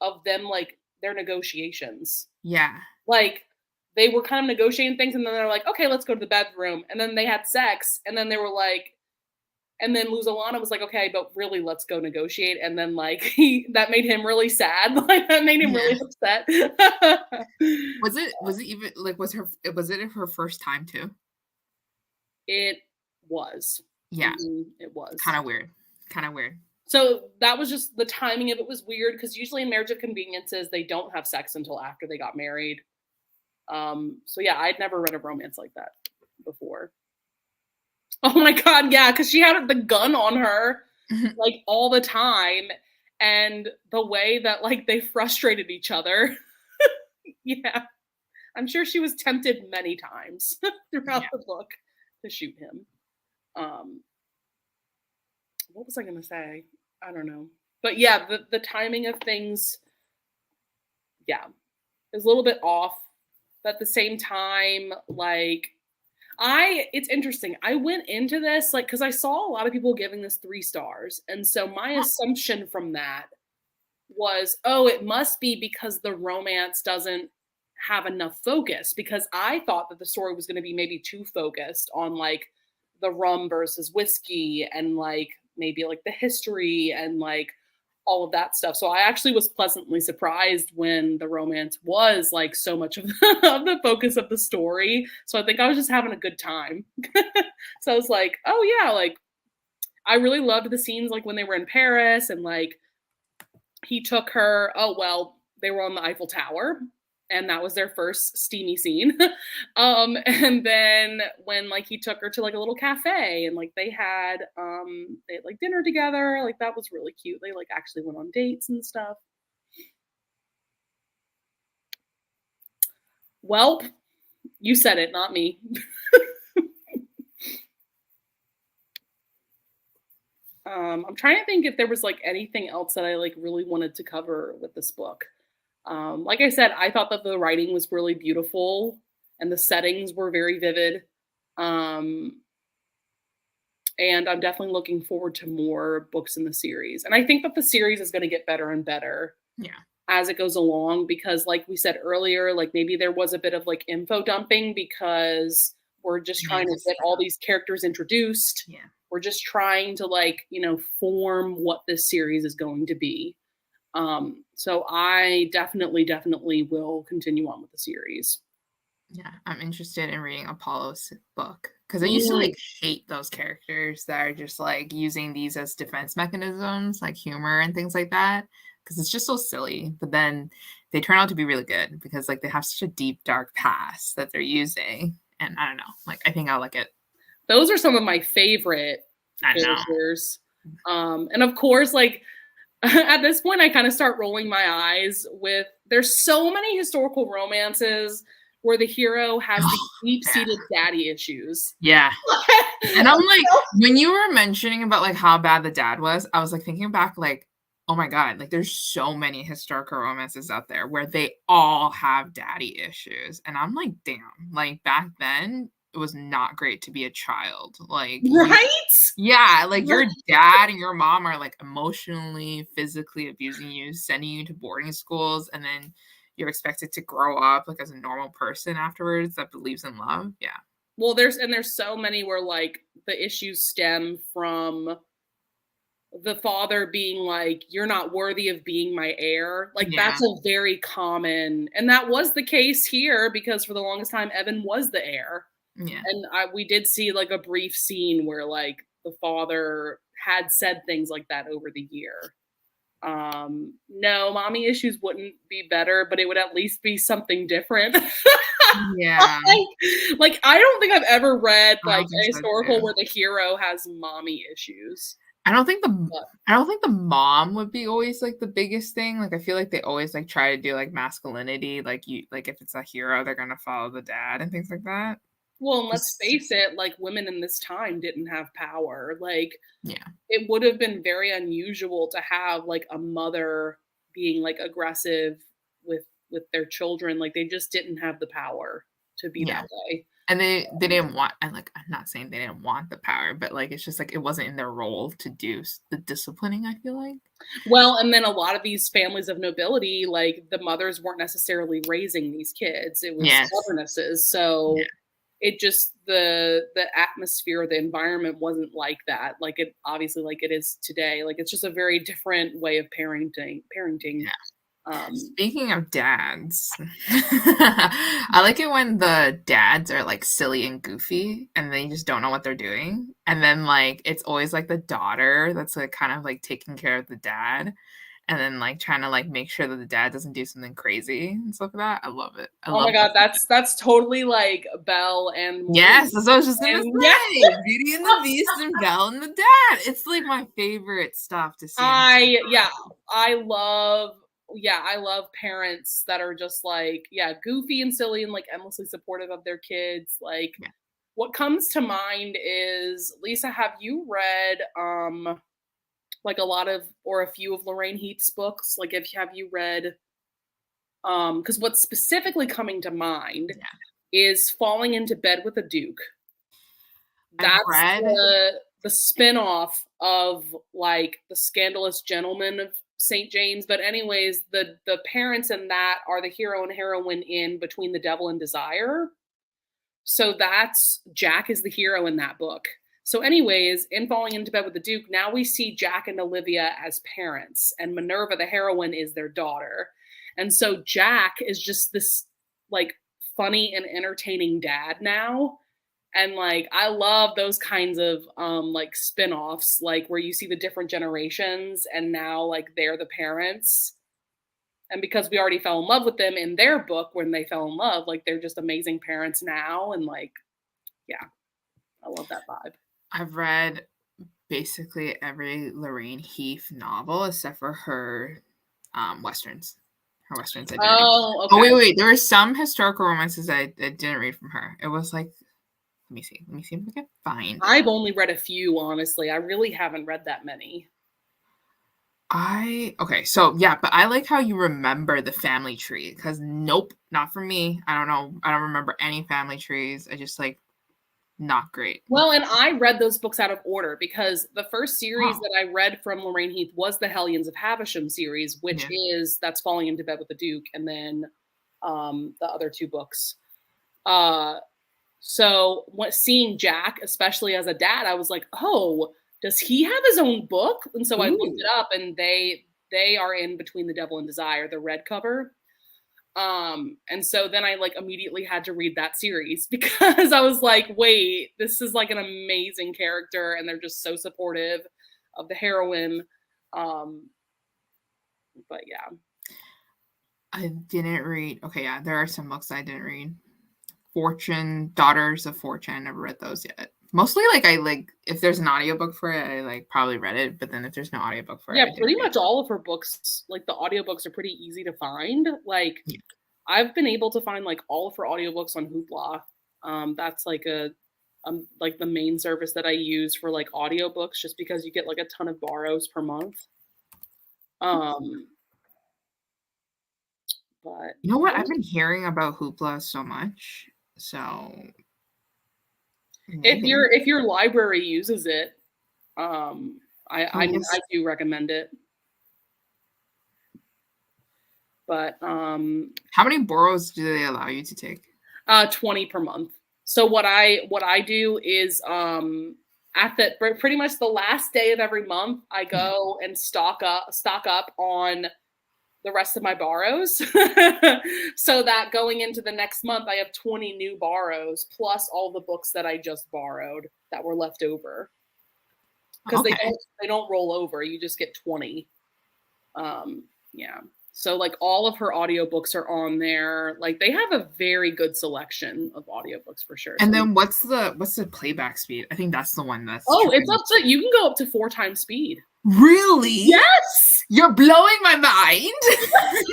Speaker 1: of them, like their negotiations.
Speaker 2: Yeah.
Speaker 1: Like they were kind of negotiating things, and then they're like, okay, let's go to the bedroom, and then they had sex, and then they were like, and then Luzolana was like, okay, but really, let's go negotiate. And then like that made him really sad. Like that made him really upset.
Speaker 2: Was it even like was it her first time too?
Speaker 1: It was.
Speaker 2: Yeah.
Speaker 1: It was.
Speaker 2: Kind of weird.
Speaker 1: So that was just the timing of it was weird, because usually in Marriage of Conveniences, they don't have sex until after they got married. So yeah, I'd never read a romance like that before. Oh my God, yeah, because she had the gun on her like all the time, and the way that like they frustrated each other. Yeah, I'm sure she was tempted many times throughout the book to shoot him. What was I gonna say? I don't know. But yeah, the timing of things, yeah, is a little bit off. But at the same time, like it's interesting. I went into this like because I saw a lot of people giving this 3 stars, and so my assumption from that was, oh, it must be because the romance doesn't have enough focus, because I thought that the story was going to be maybe too focused on like the rum versus whiskey, and like maybe like the history and like all of that stuff. So I actually was pleasantly surprised when the romance was like so much of the focus of the story. So I think I was just having a good time. So I was like, oh yeah, like I really loved the scenes like when they were in Paris, and like he took her, oh well, they were on the Eiffel Tower, and that was their first steamy scene. And then when like he took her to like a little cafe, and like they had like dinner together, like that was really cute. They like actually went on dates and stuff. Well, you said it, not me. I'm trying to think if there was like anything else that I like really wanted to cover with this book. Like I said, I thought that the writing was really beautiful and the settings were very vivid. And I'm definitely looking forward to more books in the series. And I think that the series is going to get better and better as it goes along, because like we said earlier, like maybe there was a bit of like info dumping because we're just trying to get all these characters introduced. Yeah. We're just trying to like, form what this series is going to be. So I definitely will continue on with the series.
Speaker 2: Yeah, I'm interested in reading Apollo's book, because I used to like hate those characters that are just like using these as defense mechanisms, like humor and things like that, because it's just so silly. But then they turn out to be really good because like they have such a deep, dark past that they're using, and I don't know, like I think I'll like it.
Speaker 1: Those are some of my favorite characters. And of course, like at this point, I kind of start rolling my eyes with there's so many historical romances where the hero has the deep-seated daddy issues.
Speaker 2: Yeah. And I'm like, when you were mentioning about like how bad the dad was, I was like thinking back like, oh my God, like there's so many historical romances out there where they all have daddy issues. And I'm like, damn, like back then it was not great to be a child. Like, yeah, like your dad and your mom are like emotionally, physically abusing you, sending you to boarding schools, and then you're expected to grow up like as a normal person afterwards that believes in love. Yeah.
Speaker 1: Well, there's so many where like the issues stem from the father being like, you're not worthy of being my heir. Like that's a very common, and that was the case here because for the longest time, Evan was the heir. Yeah. And we did see like a brief scene where like the father had said things like that over the year. No, mommy issues wouldn't be better, but it would at least be something different. Yeah. like I don't think I've ever read like a historical where the hero has mommy issues.
Speaker 2: I don't think the mom would be always like the biggest thing. Like I feel like they always like try to do like masculinity, like if it's a hero, they're gonna follow the dad and things like that.
Speaker 1: Well, and let's face it, like women in this time didn't have power. Like
Speaker 2: Yeah.
Speaker 1: it would have been very unusual to have like a mother being like aggressive with their children. Like they just didn't have the power to be
Speaker 2: Yeah.
Speaker 1: that way.
Speaker 2: And they didn't want, I'm not saying they didn't want the power, but like it's just like it wasn't in their role to do the disciplining, I feel like.
Speaker 1: Well, and then a lot of these families of nobility, like the mothers weren't necessarily raising these kids. It was
Speaker 2: Yes.
Speaker 1: governesses. So
Speaker 2: Yeah.
Speaker 1: it just the atmosphere, the environment wasn't like that. Like it obviously like it is today. Like it's just a very different way of parenting.
Speaker 2: Yeah. Speaking of dads, I like it when the dads are like silly and goofy and they just don't know what they're doing. And then like it's always like the daughter that's like kind of like taking care of the dad and then like trying to like make sure that the dad doesn't do something crazy and stuff like that. I love it.
Speaker 1: Oh my god, that's totally like Belle and
Speaker 2: yes, that's what I was just gonna say.
Speaker 1: Yeah.
Speaker 2: Beauty and the Beast and Belle and the Dad. It's like my favorite stuff to see.
Speaker 1: I love parents that are just like, goofy and silly and like endlessly supportive of their kids. Like what comes to mind is, Lisa, have you read like a lot of or a few of Lorraine Heath's books? Like have you read because what's specifically coming to mind is Falling into Bed with a Duke. That's the spin-off of like The Scandalous Gentleman of St. James. But anyways, the parents in that are the hero and heroine in Between the Devil and Desire. So that's Jack is the hero in that book. So anyways, in Falling into Bed with the Duke, now we see Jack and Olivia as parents, and Minerva, the heroine, is their daughter. And so Jack is just this like funny and entertaining dad now. And like I love those kinds of like spin-offs, like where you see the different generations and now like they're the parents. And because we already fell in love with them in their book when they fell in love, like they're just amazing parents now. And like, yeah, I love that vibe.
Speaker 2: I've read basically every Lorraine Heath novel except for her westerns. Her westerns I didn't read.
Speaker 1: Oh, okay.
Speaker 2: Oh, wait. There were some historical romances I didn't read from her. It was like, let me see if I can find.
Speaker 1: I've only read a few, honestly. I really haven't read that many.
Speaker 2: Okay, so yeah, but I like how you remember the family tree because nope, not for me. I don't know. I don't remember any family trees. I just like not great.
Speaker 1: Well, and I read those books out of order because the first series that I read from Lorraine Heath was the Hellions of Havisham series, which that's Falling into Bed with the Duke, and then the other two books. So seeing Jack, especially as a dad, I was like, oh, does he have his own book? And so I looked it up, and they are in Between the Devil and Desire, the red cover. And so then I like immediately had to read that series because I was like, wait, this is like an amazing character, and they're just so supportive of the heroine. But yeah.
Speaker 2: I didn't read. Okay, yeah, there are some books I didn't read. Fortune, Daughters of Fortune. I never read those yet. Mostly if there's an audiobook for it, I like probably read it, but then if there's no audiobook for it.
Speaker 1: Yeah, pretty much all of her books, like the audiobooks are pretty easy to find. Like I've been able to find like all of her audiobooks on Hoopla. That's like like the main service that I use for like audiobooks just because you get like a ton of borrows per month. But
Speaker 2: you know what? I've been hearing about Hoopla so much. So
Speaker 1: if your library uses it, I do recommend it. But
Speaker 2: how many borrows do they allow you to take?
Speaker 1: 20 per month. So what I do is at pretty much the last day of every month, I go and stock up on the rest of my borrows so that going into the next month, I have 20 new borrows plus all the books that I just borrowed that were left over. Because they don't roll over. You just get 20. Yeah. So like all of her audiobooks are on there. Like they have a very good selection of audiobooks for sure.
Speaker 2: And
Speaker 1: So
Speaker 2: then what's the playback speed? I think that's the one that's
Speaker 1: it's up to, you can go up to 4 times speed.
Speaker 2: Really?
Speaker 1: Yes!
Speaker 2: You're blowing my mind.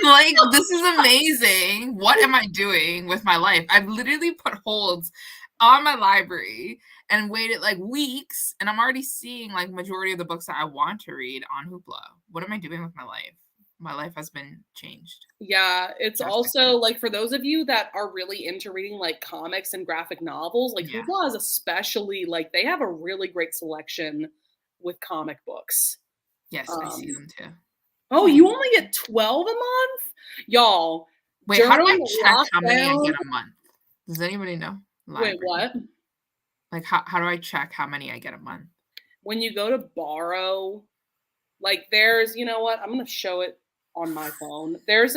Speaker 2: Like, this is amazing. What am I doing with my life? I've literally put holds on my library and waited like weeks, and I'm already seeing like majority of the books that I want to read on Hoopla. What am I doing with my life? My life has been changed.
Speaker 1: Yeah, it's also like for those of you that are really into reading like comics and graphic novels, like Hoopla is especially like they have a really great selection with comic books.
Speaker 2: Yes, I see them too.
Speaker 1: Oh, you only get 12 a month? Y'all.
Speaker 2: Wait, how do I check how many I get a month? Does anybody know?
Speaker 1: Wait, what?
Speaker 2: Like how do I check how many I get a month?
Speaker 1: When you go to borrow, like there's, you know what? I'm going to show it on my phone. There's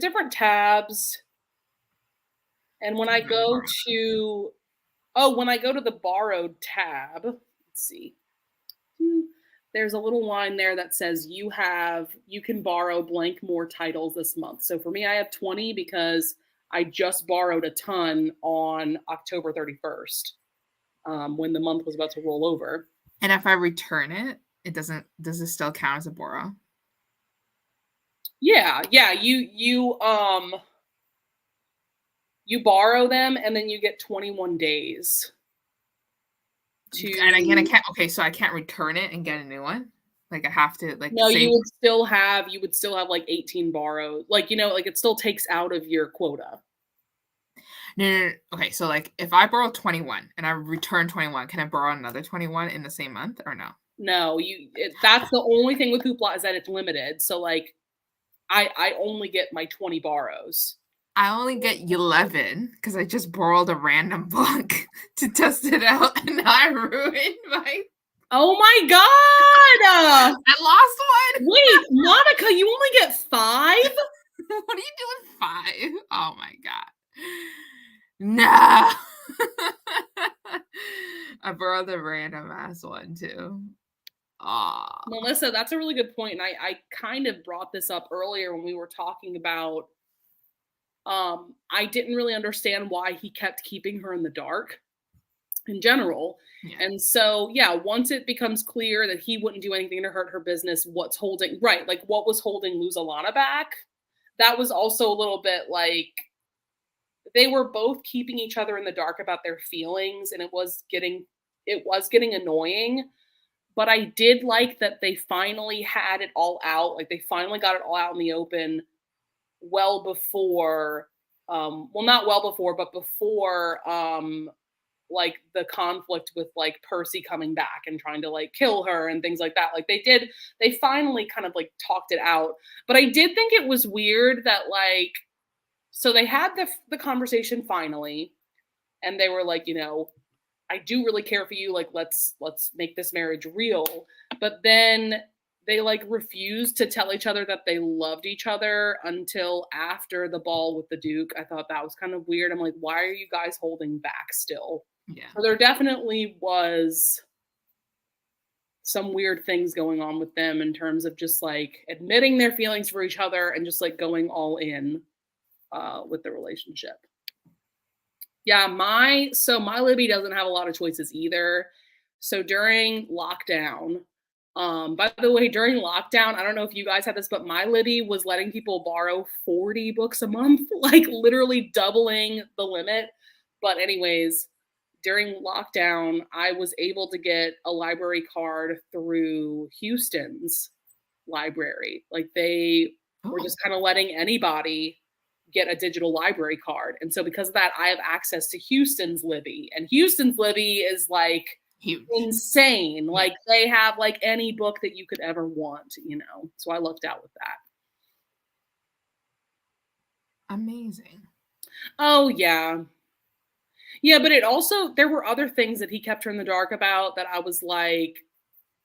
Speaker 1: different tabs. And when I go to the borrowed tab, let's see. There's a little line there that says you can borrow blank more titles this month. So for me, I have 20 because I just borrowed a ton on October 31st, when the month was about to roll over.
Speaker 2: And if I return it, does it still count as a borrow?
Speaker 1: Yeah. You borrow them and then you get 21 days.
Speaker 2: And again, so I can't return it and get a new one. Like I have to like.
Speaker 1: No, you would still have like 18 borrows. Like, like it still takes out of your quota.
Speaker 2: No. Okay, so like if I borrow 21 and I return 21, can I borrow another 21 in the same month or no?
Speaker 1: No, that's the only thing with Hoopla is that it's limited. So like I only get my 20 borrows.
Speaker 2: I only get 11 because I just borrowed a random book to test it out, and I ruined my.
Speaker 1: Oh my god!
Speaker 2: I lost one.
Speaker 1: Wait, Monica, you only get 5?
Speaker 2: What do you do with 5? Oh my god! No. I borrowed the random ass one too.
Speaker 1: Melissa, that's a really good point, and I kind of brought this up earlier when we were talking about. I didn't really understand why he kept keeping her in the dark in general. Yeah. And so, once it becomes clear that he wouldn't do anything to hurt her business, what was holding Luzalana back? That was also a little bit like they were both keeping each other in the dark about their feelings, and it was getting annoying. But I did like that they finally had it all out. Like they finally got it all out in the open. Well before, not well before, but before, like the conflict with like Percy coming back and trying to like kill her and things like that. Like they finally kind of like talked it out. But I did think it was weird that like, so they had the conversation finally, and they were like, I do really care for you. Like, let's make this marriage real. But then they like refused to tell each other that they loved each other until after the ball with the Duke. I thought that was kind of weird. I'm like, why are you guys holding back still?
Speaker 2: Yeah.
Speaker 1: So there definitely was some weird things going on with them in terms of just like admitting their feelings for each other and just like going all in with the relationship. Yeah, my Libby doesn't have a lot of choices either. So during lockdown, by the way, during lockdown, I don't know if you guys had this, but my Libby was letting people borrow 40 books a month, like literally doubling the limit. But anyways, during lockdown, I was able to get a library card through Houston's library. Like they were just kind of letting anybody get a digital library card. And so because of that, I have access to Houston's Libby. And Houston's Libby is like huge, insane. Like they have like any book that you could ever want, So I lucked out with that.
Speaker 2: Amazing.
Speaker 1: Oh yeah. Yeah, but there were other things that he kept her in the dark about that I was like,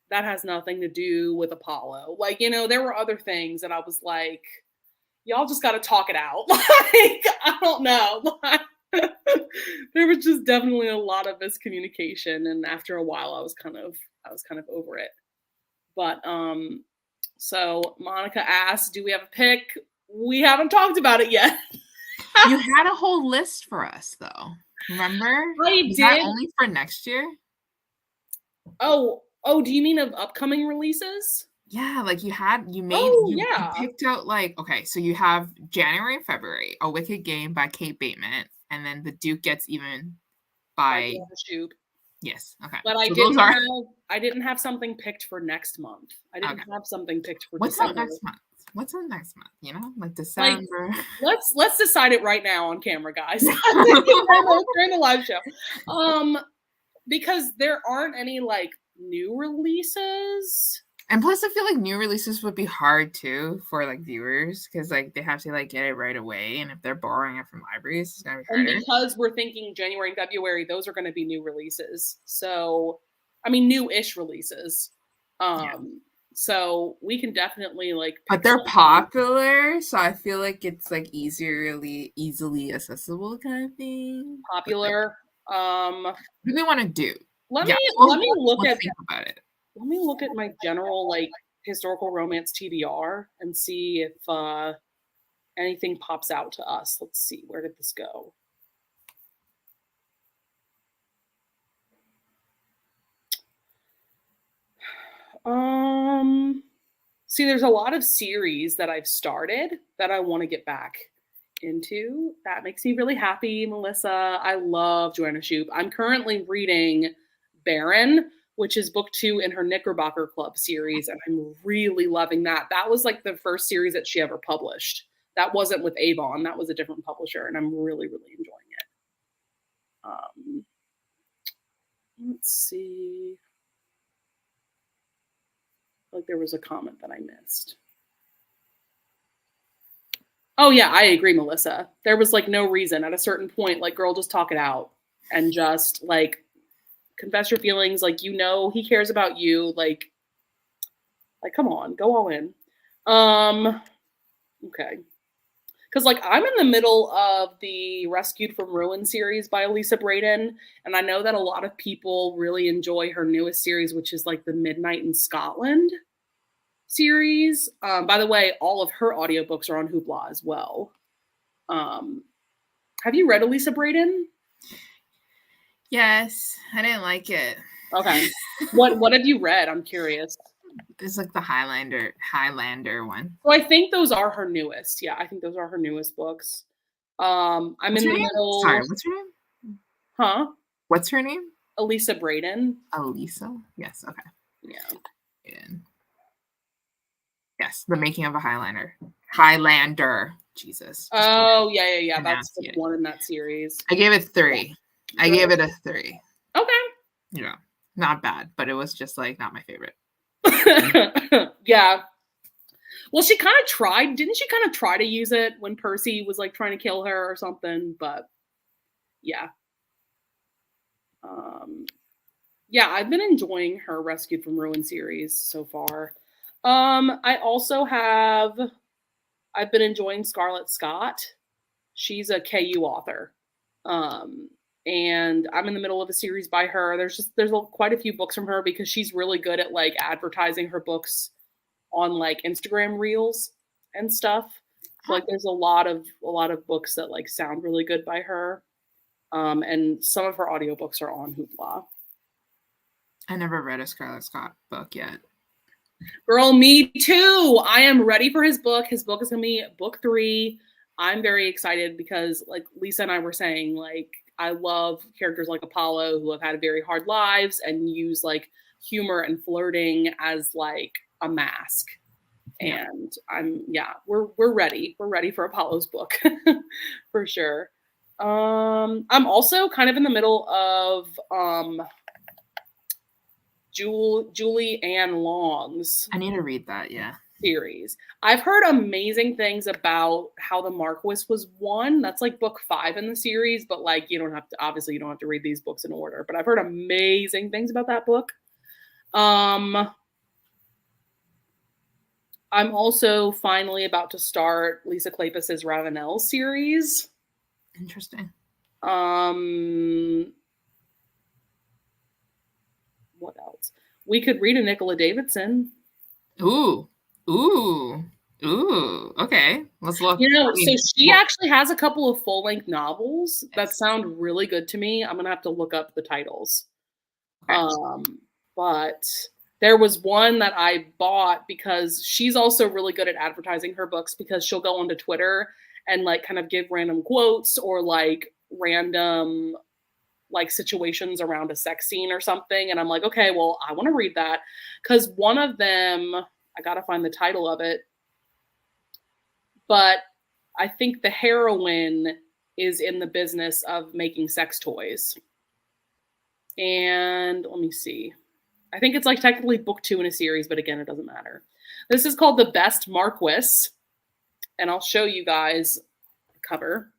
Speaker 1: that has nothing to do with Apollo. Like, there were other things that I was like, y'all just got to talk it out. Like, I don't know. There was just definitely a lot of miscommunication. And after a while, I was kind of over it. But So Monica asked, do we have a pick? We haven't talked about it yet.
Speaker 2: You had a whole list for us, though. Remember?
Speaker 1: I
Speaker 2: Is that
Speaker 1: did.
Speaker 2: only for next year?
Speaker 1: Oh, do you mean of upcoming releases?
Speaker 2: Yeah, like you picked out like, okay, so you have January and February, A Wicked Game by Kate Bateman, and then The Duke Gets Even by
Speaker 1: Shoop.
Speaker 2: Yes, okay.
Speaker 1: But I didn't have something picked for next month. I didn't have something picked for
Speaker 2: What's
Speaker 1: December.
Speaker 2: out next month? What's out next month? You know, like December.
Speaker 1: Like, let's decide it right now on camera, guys. During the live show. Because there aren't any like new releases.
Speaker 2: And plus, I feel like new releases would be hard too for like viewers because like they have to like get it right away, and if they're borrowing it from libraries, it's gonna be harder.
Speaker 1: And because we're thinking January and February, those are going to be new releases. So, I mean, new-ish releases. So we can definitely like.
Speaker 2: But they're popular, so I feel like it's like easily accessible kind of thing.
Speaker 1: Popular.
Speaker 2: What do we want to do?
Speaker 1: Let me look at my general like historical romance TBR and see if anything pops out to us. Let's see, where did this go? See, there's a lot of series that I've started that I want to get back into. That makes me really happy, Melissa. I love Joanna Shupe. I'm currently reading Baron, which is book 2 in her Knickerbocker Club series, and I'm really loving that. That was like the first series that she ever published. That wasn't with Avon. That was a different publisher, and I'm really, really enjoying it. Let's see. Like there was a comment that I missed. Oh yeah, I agree, Melissa. There was like no reason at a certain point, like girl, just talk it out and just like confess your feelings. Like, you know, he cares about you. Like come on, go all in. Okay. Because like I'm in the middle of the Rescued from Ruin series by Elisa Braden, and I know that a lot of people really enjoy her newest series, which is like the Midnight in Scotland series. By the way, all of her audiobooks are on Hoopla as well. Have you read Elisa Braden?
Speaker 2: Yes, I didn't like it.
Speaker 1: Okay. What have you read? I'm curious.
Speaker 2: It's like the Highlander one.
Speaker 1: So I think those are her newest. Yeah, I think those are her newest books. I'm in the middle.
Speaker 2: Sorry, what's her name?
Speaker 1: Huh?
Speaker 2: What's her name?
Speaker 1: Elisa Braden.
Speaker 2: Elisa? Yes, okay.
Speaker 1: Yeah.
Speaker 2: Yes, The Making of a Highlander. Jesus.
Speaker 1: Oh, yeah. That's the one in that series.
Speaker 2: I gave it 3. I gave it a 3.
Speaker 1: Okay.
Speaker 2: Yeah. Not bad, but it was just like not my favorite.
Speaker 1: Yeah. Well, she kind of tried. Didn't she kind of try to use it when Percy was like trying to kill her or something? But yeah. Yeah, I've been enjoying her Rescued from Ruin series so far. I've been enjoying Scarlett Scott. She's a KU author. And I'm in the middle of a series by her. There's quite a few books from her because she's really good at like advertising her books on like Instagram reels and stuff. So, like there's a lot of books that like sound really good by her. And some of her audiobooks are on Hoopla.
Speaker 2: I never read a Scarlett Scott book yet.
Speaker 1: Girl, me too. I am ready for his book. His book is going to be book 3. I'm very excited because like Lisa and I were saying, like, I love characters like Apollo who have had very hard lives and use like humor and flirting as like a mask. Yeah. And we're ready. We're ready for Apollo's book for sure. I'm also kind of in the middle of Julie Ann Long's.
Speaker 2: I need to read that, yeah.
Speaker 1: Series. I've heard amazing things about how the Marquis was won. That's like book 5 in the series, but like you don't have to read these books in order. But I've heard amazing things about that book. I'm also finally about to start Lisa Kleypas's Ravenel series.
Speaker 2: Interesting.
Speaker 1: What else? We could read a Nicola Davidson.
Speaker 2: Ooh, Ooh. Ooh. Okay. Let's look.
Speaker 1: You know,
Speaker 2: I mean,
Speaker 1: so she actually has a couple of full-length novels that
Speaker 2: yes.
Speaker 1: sound really good to me. I'm gonna have to look up the titles.
Speaker 2: Okay.
Speaker 1: But there was one that I bought because she's also really good at advertising her books because she'll go onto Twitter and like kind of give random quotes or like random like situations around a sex scene or something. And I'm like, okay, well, I want to read that. Because one of them, I gotta find the title of it, but I think the heroine is in the business of making sex toys. And let me see. I think it's like technically book 2 in a series, but again, it doesn't matter. This is called The Best Marquis, and I'll show you guys the cover.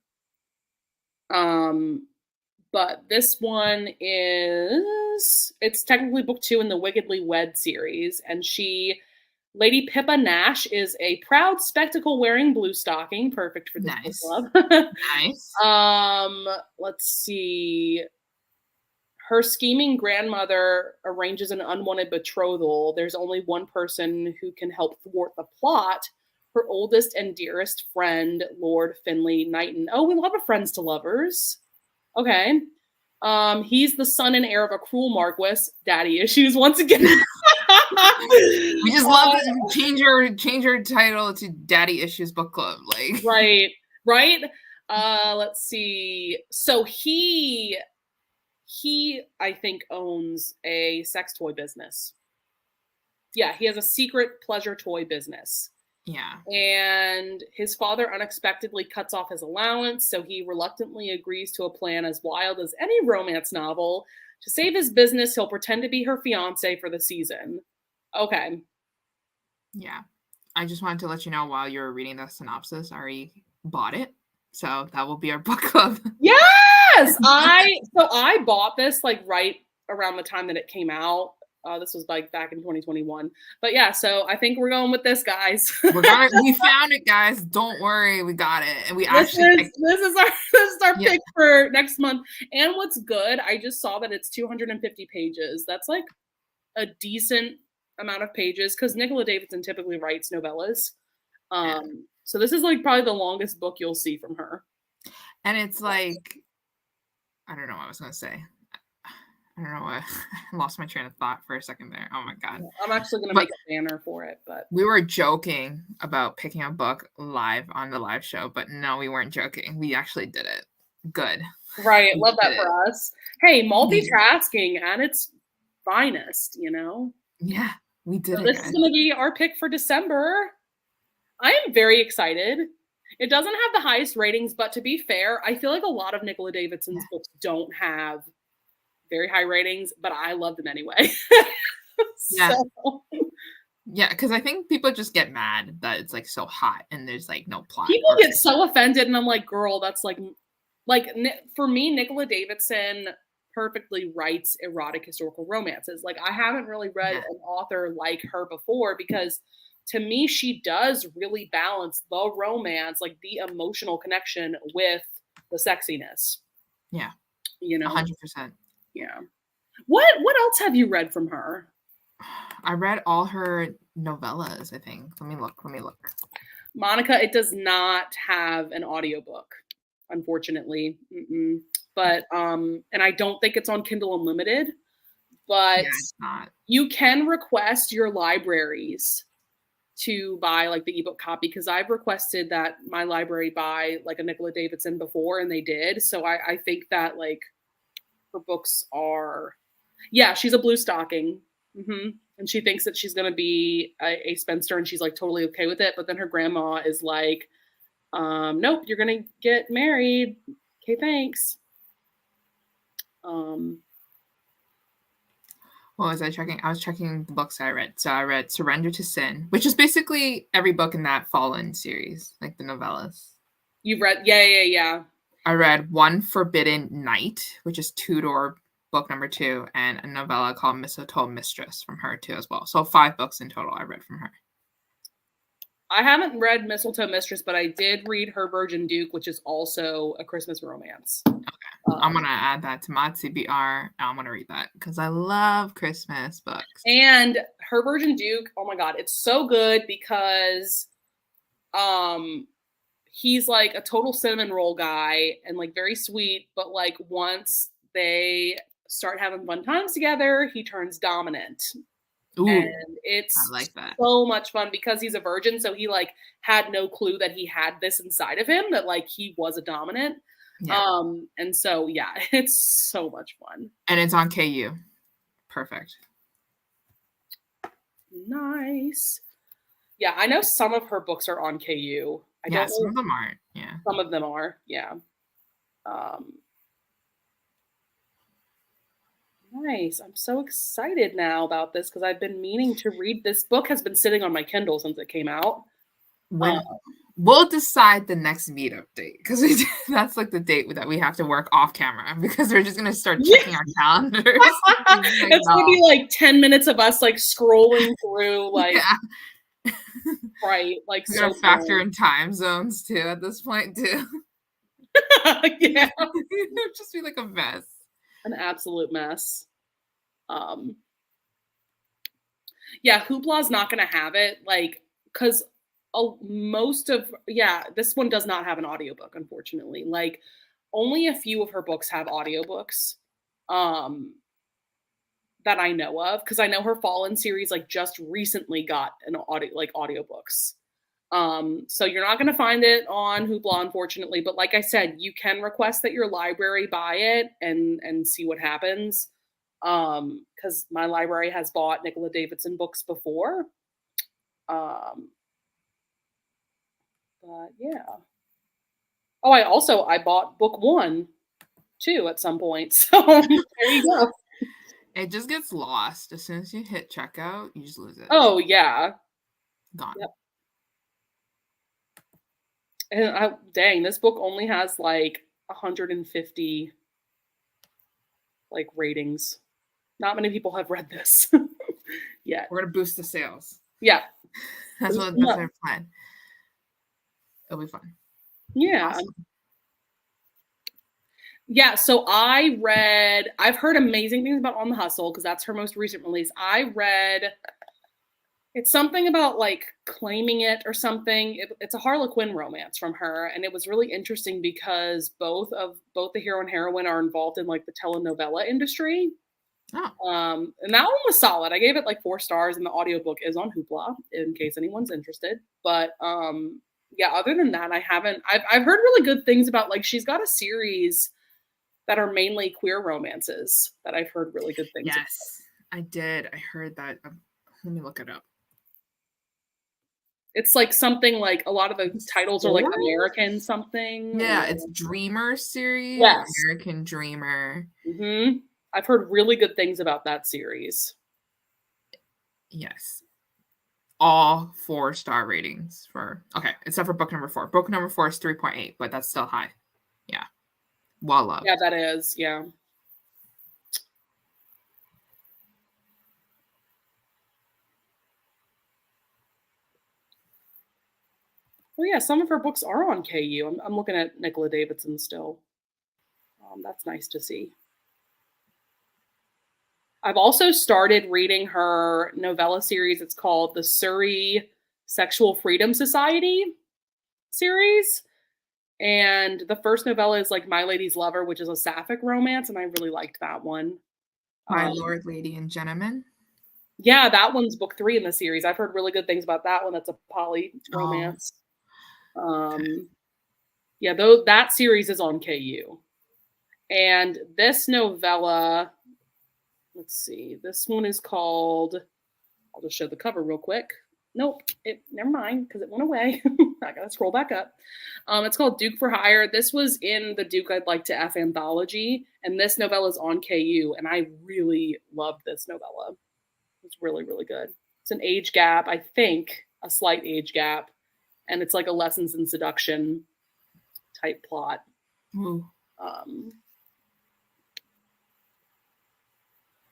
Speaker 1: But this one it's technically book 2 in the Wickedly Wed series, and Lady Pippa Nash is a proud spectacle-wearing bluestocking, perfect for this book club.
Speaker 2: Nice.
Speaker 1: Let's see. Her scheming grandmother arranges an unwanted betrothal. There's only one person who can help thwart the plot. Her oldest and dearest friend, Lord Finley Knighton. Oh, we love a friends to lovers. Okay. He's the son and heir of a cruel marquis. Daddy issues once again.
Speaker 2: We just love to change your title to Daddy Issues Book Club. Like
Speaker 1: right. Let's see. So he I think owns a sex toy business. Yeah, he has a secret pleasure toy business.
Speaker 2: Yeah.
Speaker 1: And his father unexpectedly cuts off his allowance, so he reluctantly agrees to a plan as wild as any romance novel. To save his business, he'll pretend to be her fiance for the season. Okay.
Speaker 2: Yeah. I just wanted to let you know while you were reading the synopsis, I already bought it. So that will be our book club.
Speaker 1: Yes! I bought this like right around the time that it came out. This was like back in 2021. But yeah, so I think we're going with this, guys.
Speaker 2: We found it, guys. Don't worry, we got it. And we
Speaker 1: this is our pick for next month. And what's good, I just saw that it's 250 pages. That's like a decent amount of pages because Nicola Davidson typically writes novellas. So this is like probably the longest book you'll see from her.
Speaker 2: And it's like, I don't know what I was going to say. I don't know what. I lost my train of thought for a second there. Oh my God.
Speaker 1: I'm actually going to make a banner for it, but
Speaker 2: we were joking about picking a book live on the live show, but no, we weren't joking. We actually did it. Good.
Speaker 1: Right. Love that for us. Hey, multitasking at its finest, you know?
Speaker 2: Yeah, we did it.
Speaker 1: This is going to be our pick for December. I am very excited. It doesn't have the highest ratings, but to be fair, I feel like a lot of Nicola Davidson's books don't have very high ratings, but I love them anyway.
Speaker 2: Yeah. Yeah, because I think people just get mad that it's like so hot and there's like no plot.
Speaker 1: People get so offended, and I'm like, girl, that's like for me, Nicola Davidson perfectly writes erotic historical romances. Like I haven't really read an author like her before because to me, she does really balance the romance, like the emotional connection with the sexiness.
Speaker 2: Yeah.
Speaker 1: You know?
Speaker 2: 100%.
Speaker 1: Yeah. What else have you read from her?
Speaker 2: I read all her novellas, I think. Let me look.
Speaker 1: Monica, it does not have an audiobook, unfortunately. But and I don't think it's on Kindle Unlimited, but
Speaker 2: it's not.
Speaker 1: You can request your libraries to buy like the ebook copy because I've requested that my library buy like a Nicola Davidson before and they did. So I think that like her books are, she's a bluestocking. And she thinks that she's going to be a spinster and she's like totally okay with it. But then her grandma is like, nope, you're going to get married. Okay, thanks.
Speaker 2: What was I checking? I was checking the books I read. So I read Surrender to Sin, which is basically every book in that Fallen series, like the novellas.
Speaker 1: You've read? Yeah.
Speaker 2: I read One Forbidden Night, which is Tudor book number 2, and a novella called Mistletoe Mistress from her too as well. So 5 books in total I read from her.
Speaker 1: I haven't read Mistletoe Mistress, but I did read Her Virgin Duke, which is also a Christmas romance.
Speaker 2: Okay. I'm going to add that to my TBR. I'm going to read that because I love Christmas books.
Speaker 1: And Her Virgin Duke, oh my God, it's so good because he's like a total cinnamon roll guy and like very sweet, but like once they start having fun times together, he turns dominant.
Speaker 2: Ooh,
Speaker 1: and it's
Speaker 2: I like that.
Speaker 1: so much fun because he's a virgin, so he like had no clue that he had this inside of him, that like he was a dominant.
Speaker 2: Yeah.
Speaker 1: And so yeah, it's so much fun.
Speaker 2: And it's on KU. Perfect.
Speaker 1: Nice. Yeah, I know some of her books are on KU. I don't know.
Speaker 2: Some of them aren't. Yeah.
Speaker 1: Some of them are. Yeah. Nice. I'm so excited now about this because I've been meaning to read. This book has been sitting on my Kindle since it came out.
Speaker 2: We'll decide the next meetup date because that's like the date that we have to work off camera because we're just going to start checking our calendars.
Speaker 1: It's going to be like 10 minutes of us like scrolling through like, right. Like
Speaker 2: we're going to factor in time zones too at this point too.
Speaker 1: Yeah.
Speaker 2: It'll just be like a mess.
Speaker 1: An absolute mess. Yeah, Hoopla's not going to have it like, because this one does not have an audiobook, unfortunately. Like only a few of her books have audiobooks that I know of, because I know her Fallen series like just recently got an audiobooks. So you're not going to find it on Hoopla, unfortunately, but like I said, you can request that your library buy it and see what happens. Because my library has bought Nicola Davidson books before. But yeah. Oh, I bought book 1 too at some point. So there you go.
Speaker 2: It just gets lost as soon as you hit checkout. You just lose it.
Speaker 1: Oh yeah,
Speaker 2: gone.
Speaker 1: Yep. And dang, this book only has like 150 like ratings. Not many people have read this yet.
Speaker 2: We're gonna boost the sales.
Speaker 1: Yeah,
Speaker 2: that's our plan. It'll be fun.
Speaker 1: Yeah. Awesome. Yeah, so I've heard amazing things about On the Hustle because that's her most recent release. It's something about like claiming it or something. It's a Harlequin romance from her, and it was really interesting because both the hero and heroine are involved in like the telenovela industry.
Speaker 2: Oh.
Speaker 1: And that one was solid. I gave it like 4 stars, and the audiobook is on Hoopla in case anyone's interested. But yeah, other than that, I've heard really good things about, like, she's got a series that are mainly queer romances that I've heard really good things
Speaker 2: about. I did. I heard that. Let me look it up.
Speaker 1: It's like something like a lot of the titles are like American something.
Speaker 2: Yeah, it's Dreamer series.
Speaker 1: Yes.
Speaker 2: American Dreamer.
Speaker 1: Mm-hmm. I've heard really good things about that series.
Speaker 2: Yes. All 4-star ratings except for book number 4. Book number 4 is 3.8, but that's still high. Yeah. Well loved.
Speaker 1: Yeah, that is. Yeah. Oh yeah, some of her books are on KU. I'm looking at Nicola Davidson still. That's nice to see. I've also started reading her novella series. It's called the Surrey Sexual Freedom Society series. And the first novella is like My Lady's Lover, which is a sapphic romance, and I really liked that one.
Speaker 2: My Lord, Lady, and Gentleman.
Speaker 1: Yeah, that one's book 3 in the series. I've heard really good things about that one. That's a poly romance. Yeah, though that series is on KU. And this novella, let's see, this one is called, I'll just show the cover real quick. Nope, never mind, because it went away. I gotta scroll back up. It's called Duke for Hire. This was in the Duke I'd Like to F anthology, and this novella is on KU, and I really loved this novella. It's really, really good. It's an age gap, I think, a slight age gap, and it's like a lessons in seduction type plot.
Speaker 2: Ooh.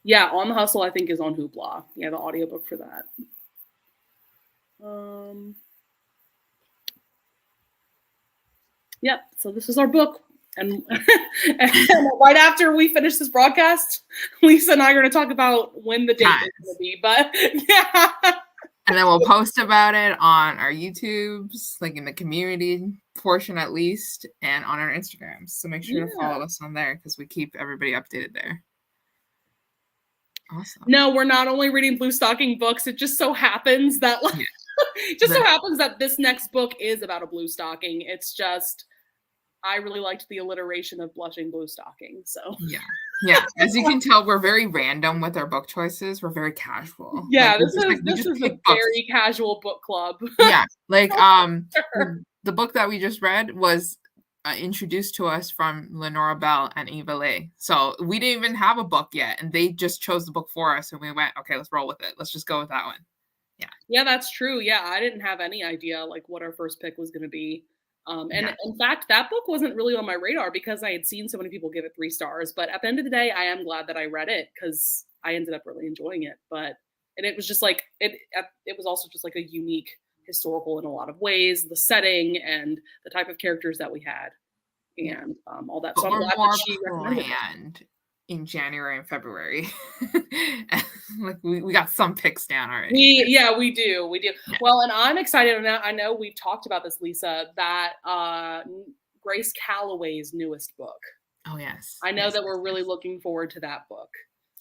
Speaker 1: Yeah, On the Hustle, I think, is on Hoopla. Yeah, the audiobook for that. Yeah, so this is our book. And, and right after we finish this broadcast, Lisa and I are going to talk about when the date is going to be. But yeah.
Speaker 2: And then we'll post about it on our YouTubes, like in the community portion at least, and on our Instagrams. So make sure to follow us on there because we keep everybody updated there. Awesome.
Speaker 1: No, we're not only reading Bluestocking books. It just so happens that so happens that this next book is about a Bluestocking. It's just I really liked the alliteration of blushing Bluestocking. So
Speaker 2: yeah. As you can tell, we're very random with our book choices. We're very casual.
Speaker 1: Yeah, this is a very casual book club.
Speaker 2: Yeah, like the book that we just read was introduced to us from Lenora Bell and Eva Leigh. So we didn't even have a book yet, and they just chose the book for us, and we went, okay, let's roll with it. Let's just go with that one.
Speaker 1: Yeah, that's true. Yeah, I didn't have any idea like what our first pick was going to be. And in fact, that book wasn't really on my radar because I had seen so many people give it 3 stars. But at the end of the day, I am glad that I read it because I ended up really enjoying it. And it was just like it was also just like a unique historical in a lot of ways, the setting and the type of characters that we had, and all that.
Speaker 2: But
Speaker 1: so I'm glad that she
Speaker 2: recommended it. In January and February. Like we got some picks down already.
Speaker 1: We do. Yeah. Well, and I'm excited. I know we've talked about this, Lisa, that Grace Calloway's newest book.
Speaker 2: Oh, yes.
Speaker 1: I know that we're really looking forward to that book.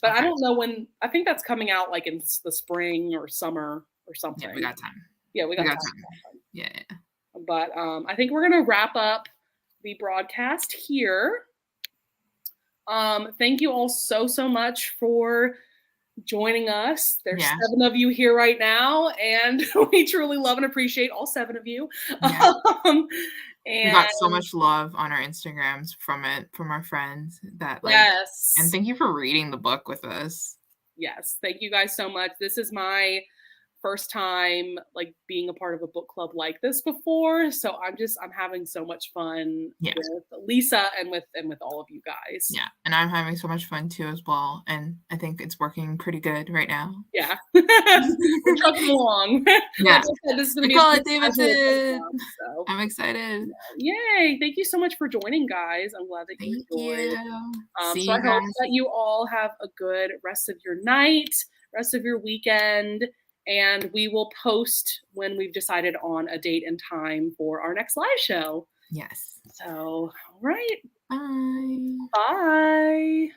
Speaker 1: But I don't know when. I think that's coming out like in the spring or summer or something.
Speaker 2: Yeah, we got time.
Speaker 1: Yeah, we got time.
Speaker 2: Yeah.
Speaker 1: But I think we're going to wrap up the broadcast here. Thank you all so much for joining us. There's 7 of you here right now, and we truly love and appreciate all 7 of you.
Speaker 2: Yeah. And we got so much love on our Instagrams from our friends that and thank you for reading the book with us.
Speaker 1: Yes, thank you guys so much. This is my first time like being a part of a book club like this before, so I'm having so much fun with Lisa and with all of you guys.
Speaker 2: Yeah, and I'm having so much fun too as well, and I think it's working pretty good right now.
Speaker 1: Yeah. We're trucking along.
Speaker 2: Yeah.
Speaker 1: Like I said, this is going to be
Speaker 2: call it Davidson. So. I'm excited.
Speaker 1: Yay. Thank you so much for joining, guys. I'm glad that you enjoyed. So I hope that you all have a good rest of your night, rest of your weekend. And we will post when we've decided on a date and time for our next live show.
Speaker 2: Yes.
Speaker 1: So, all right.
Speaker 2: Bye.
Speaker 1: Bye.